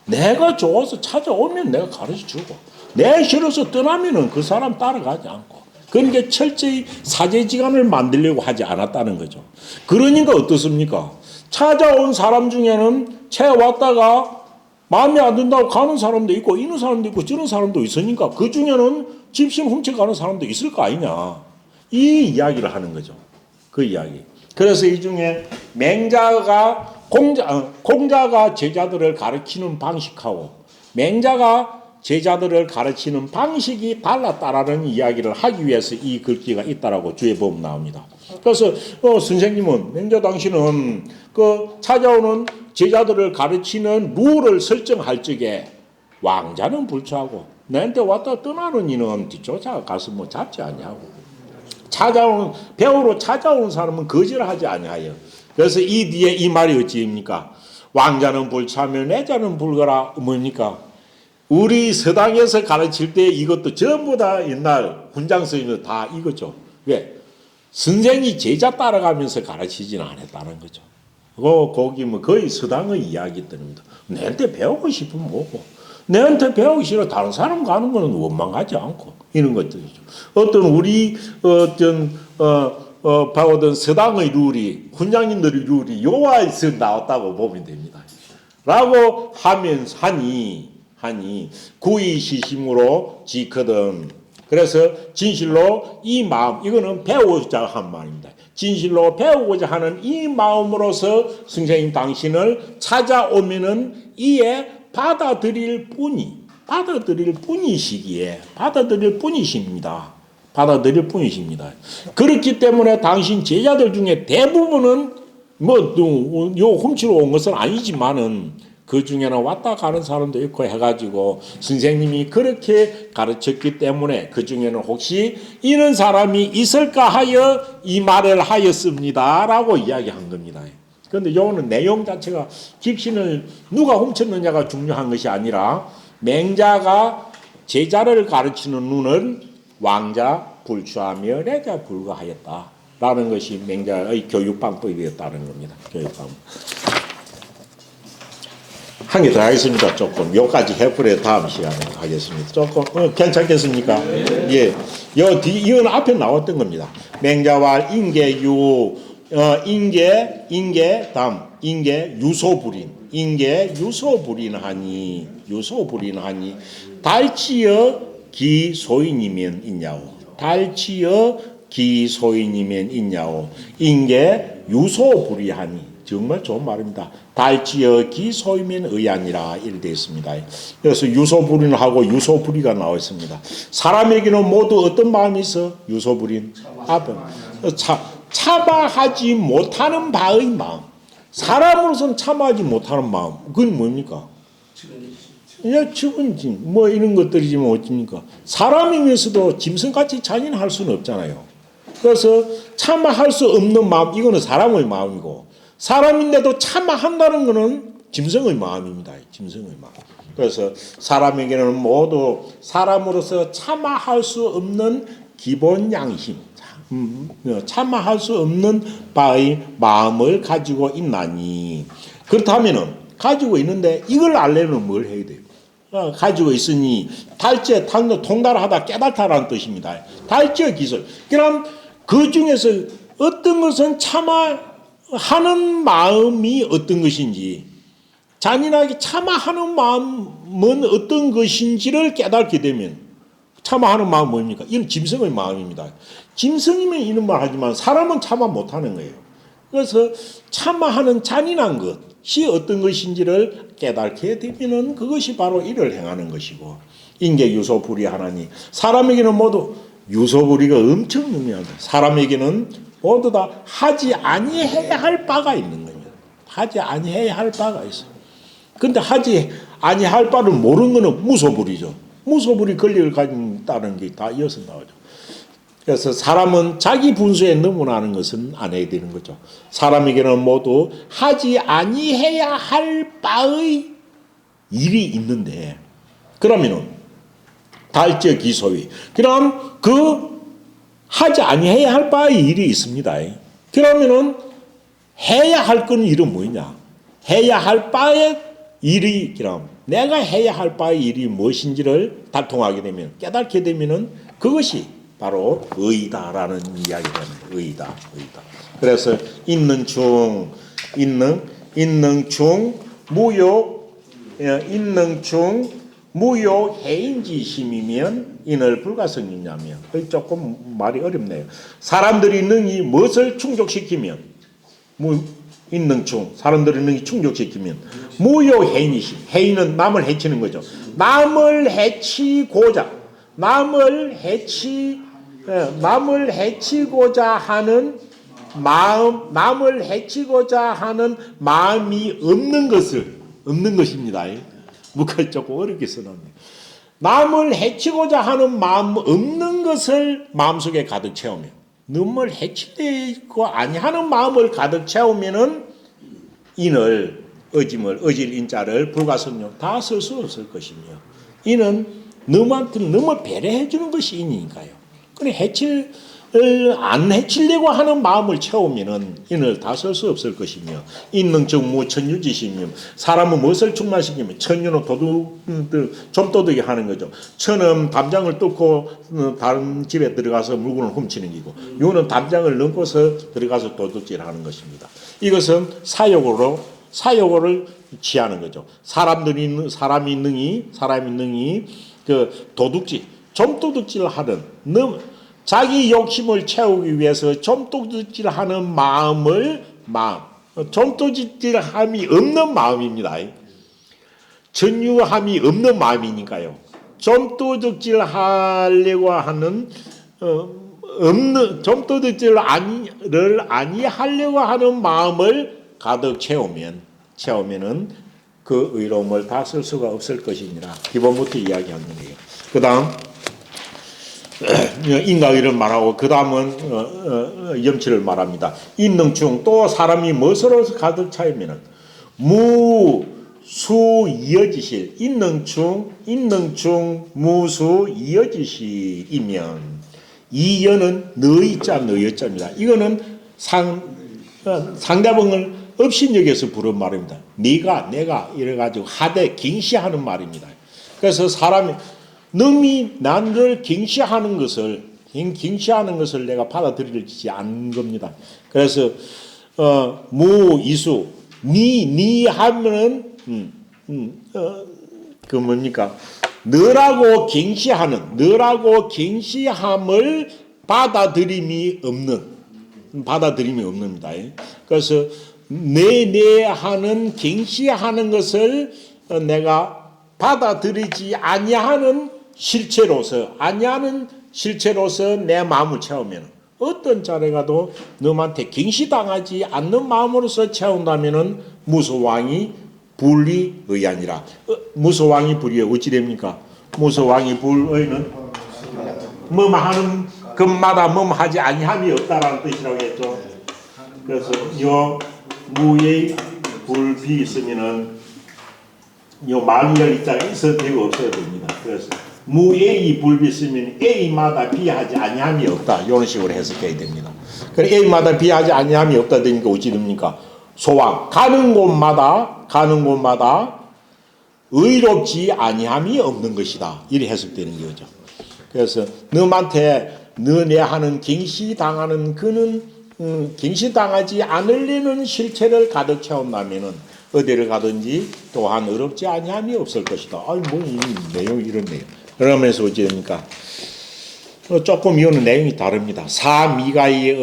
내가 좋아서 찾아오면 내가 가르쳐주고 내가 싫어서 떠나면은 그 사람 따라가지 않고 그러니까 철저히 사제지간을 만들려고 하지 않았다는 거죠. 그러니까 어떻습니까? 찾아온 사람 중에는 채워왔다가 마음에 안 든다고 가는 사람도 있고 있는 사람도 있고 저런 사람도 있으니까 그 중에는 집신 훔쳐가는 사람도 있을 거 아니냐. 이 이야기를 하는 거죠. 그 이야기. 그래서 이 중에 맹자가 공자가 제자들을 가르치는 방식하고 맹자가 제자들을 가르치는 방식이 달랐다라는 이야기를 하기 위해서 이 글귀가 있다라고 주에 보면 나옵니다. 그래서 선생님은 맹자 당시는 그 찾아오는 제자들을 가르치는 룰을 설정할 적에 왕자는 불초하고 내한테 왔다 떠나는 이는 뒤쫓아 가서 뭐 잡지 아니하고 배우러 찾아오는 사람은 거절하지 아니하여. 그래서 이 뒤에 이 말이 어찌입니까? 왕자는 불차며 내자는 불거라. 뭡니까? 우리 서당에서 가르칠 때 이것도 전부 다 옛날 훈장서에는 다 이거죠. 왜? 선생이 제자 따라가면서 가르치지는 않았다는 거죠. 거기 뭐 거의 서당의 이야기들입니다. 내한테 배우고 싶으면 뭐고, 내한테 배우기 싫어 다른 사람 가는 거는 원망하지 않고 이런 것들이죠. 어떤 우리 배우던 서당의 룰이 훈장님들의 룰이 요하에서 나왔다고 보면 됩니다. 라고 하니 구의시심으로 지거든. 그래서 진실로 이 마음 이거는 배우고자 한 말입니다. 진실로 배우고자 하는 이 마음으로서 선생님 당신을 찾아오면은 이에 받아들일 뿐이십니다. 그렇기 때문에 당신 제자들 중에 대부분은 요 훔치러 온 것은 아니지만은 그 중에는 왔다 가는 사람도 있고 해가지고 선생님이 그렇게 가르쳤기 때문에 그 중에는 혹시 이런 사람이 있을까 하여 이 말을 하였습니다라고 이야기한 겁니다. 그런데 요거는 내용 자체가 집신을 누가 훔쳤느냐가 중요한 것이 아니라 맹자가 제자를 가르치는 눈은 왕자 불취하며 내자 불가하였다라는 것이 맹자의 교육방법이었다는 겁니다. 교육방법. 한 개 더 하겠습니다. 조금 요까지 해프레 다음 시간에 하겠습니다. 조금 괜찮겠습니까? 예, 이건 앞에 나왔던 겁니다. 맹자왈 인계유 인계 다음 인계 유소불인하니 달치여 기소인이면 있냐오 인계 유소불이하니 정말 좋은 말입니다. 달지어 기소이면 의아니라 이렇게 되어 있습니다. 그래서 유소불인하고 유소불이가 나와 있습니다. 사람에게는 모두 어떤 마음이 있어? 유소불인 참아하지 못하는 바의 마음. 사람으로서는 참아하지 못하는 마음. 그건 뭡니까? 측은짐 뭐 이런 것들이지만 어찌입니까? 사람이면서도 짐승같이 잔인할 수는 없잖아요. 그래서 참아할 수 없는 마음 이거는 사람의 마음이고 사람인데도 참아한다는 것은 짐승의 마음입니다. 짐승의 마음. 그래서 사람에게는 모두 사람으로서 참아할 수 없는 기본 양심, 참아할 수 없는 바의 마음을 가지고 있나니 그렇다면은 가지고 있는데 이걸 알려면 뭘 해야 돼요? 가지고 있으니 달제 통달하다 깨닫다라는 뜻입니다. 달제 기술. 그럼 그 중에서 어떤 것은 참아하는 마음이 어떤 것인지 잔인하게 참아하는 마음은 어떤 것인지를 깨닫게 되면 참아하는 마음은 뭡니까? 이건 짐승의 마음입니다. 짐승이면 이런 말 하지만 사람은 참아 못하는 거예요. 그래서 참아하는 잔인한 것이 어떤 것인지를 깨닫게 되면은 그것이 바로 이를 행하는 것이고 인계 유소불이 하나니 사람에게는 모두 유소불이가 엄청 중요하다. 사람에게는 모두 다 하지 아니해야 할 바가 있는 겁니다. 하지 아니해야 할 바가 있어요. 근데 하지 아니할 바를 모르는 것은 무소불이죠. 무소불이 권리를 가진다는 게 다 이어서 나오죠. 그래서 사람은 자기 분수에 넘어나는 것은 안 해야 되는 거죠. 사람에게는 모두 하지 아니해야 할 바의 일이 있는데, 그러면은 달적기소위, 그럼 그 하지 아니해야 할 바의 일이 있습니다. 그러면은 해야 할 건 일은 뭐냐? 해야 할 바의 일이, 그럼 내가 해야 할 바의 일이 무엇인지를 달통하게 되면, 깨닫게 되면은 그것이 바로 의다라는 이야기가 됩니다. 의다. 그래서 있는 중 무요 해인지심이면 인을 불가성이냐며. 조금 말이 어렵네요. 사람들이 능히 무엇을 충족시키면, 사람들이 능히 충족시키면 무요 해인이심. 해인은 남을 해치는 거죠. 남을 해치고자 하는 마음이 없는 것입니다. 뭐가 조금 어렵게 써놨네요. 남을 해치고자 하는 마음 없는 것을 마음속에 가득 채우면, 남을 해치려고 아니하는 마음을 가득 채우면은 인을 어질 인자를 불가성용 다 쓸 수 없을 것이며, 이는 너무한테 너무 배려해 주는 것이 인이니까요. 그래 안 해치려고 하는 마음을 채우면은 인을 다 쓸 수 없을 것이며, 인능정무 천유지시며, 사람은 무엇을 충만시키면, 천유는 좀도둑이 하는 거죠. 천은 담장을 뚫고 다른 집에 들어가서 물건을 훔치는 기고, 유는 담장을 넘고서 들어가서 도둑질하는 것입니다. 이것은 사욕을 취하는 거죠. 사람이 능히 그 좀도둑질을 하는, 자기 욕심을 채우기 위해서 좀도둑질하는 좀도둑질함이 없는 마음입니다. 전유함이 없는 마음이니까요. 좀도둑질하려고 하는 좀도둑질을 아니하려고 하는 마음을 가득 채우면은 그 의로움을 다 쓸 수가 없을 것이니라. 기본부터 이야기하는 거예요. 그 다음 인가의를 말하고, 그 다음은 염치를 말합니다. 인능충, 또 사람이 무엇으로 가득 차이면은 무수 이어지실, 인능충 무수 이어지실이면, 이여는 너희자입니다. 이거는 상대방을 업신여겨서 부른 말입니다. 네가 내가 이래가지고 하되 갱시하는 말입니다. 그래서 사람이 능히 나를 갱시하는 것을 내가 받아들이지 않는 겁니다. 그래서 무이수 니 하면은 그 뭡니까? 너라고 갱시함을 받아들임이 없는다. 그래서 내 하는 갱시하는 것을 내가 받아들이지 아니하는 실체로서 내 마음을 채우면, 어떤 자리에 가도 너한테 갱시당하지 않는 마음으로서 채운다면은 무소왕이 불의의아니라. 무소왕이 불의의 어찌 됩니까? 무소왕이 불의는 하는 것마다 하지 아니함이 없다라는 뜻이라고 했죠. 그래서 요 무의 불비 있으면은 요 만열 입장에 있어도 되고 없어도 됩니다. 그래서 무A이 불비 있으면 A마다 비하지 아니함이 없다. 이런 식으로 해석해야 됩니다. 그래 A마다 비하지 아니함이 없다 되니까 어찌 됩니까? 소왕, 가는 곳마다 의롭지 아니함이 없는 것이다. 이렇게 해석되는 거죠. 그래서 너한테 하는 갱시당하는 그는 갱시당하지 않으려는 실체를 가득 채운다면은 어디를 가든지 또한 어렵지 아니함이 없을 것이다. 이 내용이 이렇네요. 그러면서 어찌 됩니까? 조금 이거는 내용이 다릅니다. 사미가의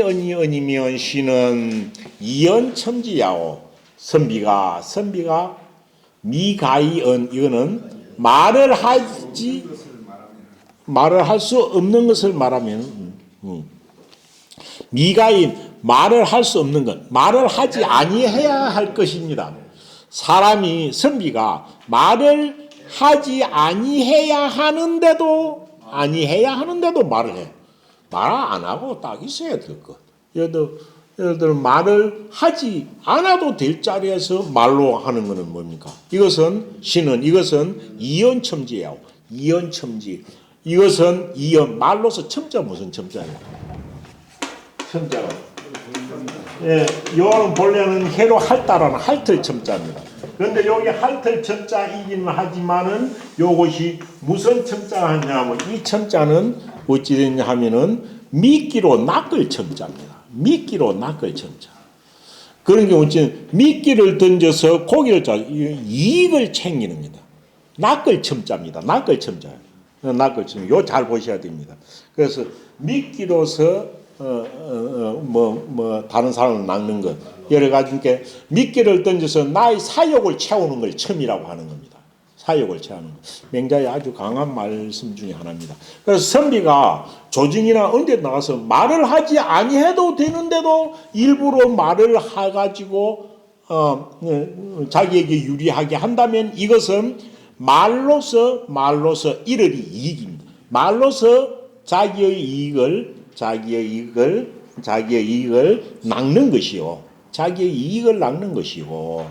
은이면 시는 이연첨지야오. 선비가 미가의 은, 이거는 말을 할 수 없는 것을 말하면, 미가인 말을 할 수 없는 것, 말을 하지 아니해야 할 것입니다. 선비가 말을 하지 아니해야 하는데도 아니해야 하는데도 말을 해. 말 안 하고 딱 있어야 될 것. 예를 들어 말을 하지 않아도 될 자리에서 말로 하는 것은 뭡니까? 이것은 이연첨지예요. 이연첨지. 이것은 이연 말로서 첨자 무슨 첨자예요? 첨자가. 예, 요거는 본래는 해로 할다라는 할틀 첨자입니다. 그런데 여기 할틀 첨자이기는 하지만은 요것이 무슨 첨자가 하냐면 이 첨자는 어찌 됐냐 하면은 미끼로 낚을 첨자입니다. 미끼로 낚을 첨자. 그런 경우 미끼를 던져서 고기를 이익을 챙기는 겁니다. 낚을 첨자입니다. 낚을 첨자. 낚을 첨자. 요 잘 보셔야 됩니다. 그래서 미끼로서 다른 사람을 낚는 것 여러 가지 게 미끼를 던져서 나의 사욕을 채우는 걸 첨이라고 하는 겁니다. 사욕을 채우는 것. 맹자의 아주 강한 말씀 중에 하나입니다. 그래서 선비가 조정이나 언제 나가서 말을 하지 아니해도 되는데도 일부러 말을 해가지고 자기에게 유리하게 한다면 이것은 말로서 이르리 이익입니다. 말로서 자기의 이익을 낚는 것이요. 자기의 이익을 낚는 것이고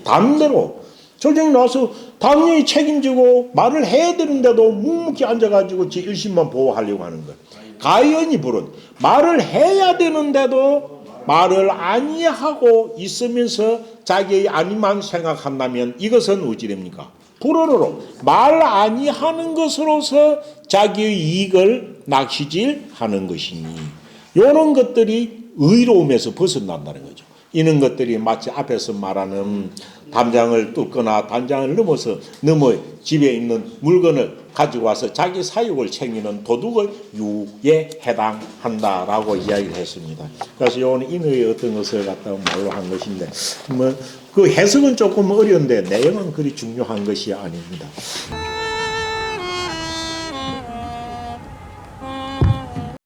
반대로 조정이 나와서 당연히 책임지고 말을 해야 되는데도 묵묵히 앉아가지고 제 일심만 보호하려고 하는 것. 가연이 부른 말을 해야 되는데도 말을 아니하고 있으면서 자기의 아니만 생각한다면 이것은 어찌 됩니까? 불어로 말 아니하는 것으로서 자기의 이익을 낚시질하는 것이니 이런 것들이 의로움에서 벗어난다는 거죠. 이런 것들이 마치 앞에서 말하는 담장을 뚫거나 담장을 넘어 집에 있는 물건을 가지고 와서 자기 사욕을 챙기는 도둑의 유에 해당한다라고 이야기를 했습니다. 그래서 이거는 인의 어떤 것을 갖다가 말로 한 것인데 그 해석은 조금 어려운데 내용은 그리 중요한 것이 아닙니다.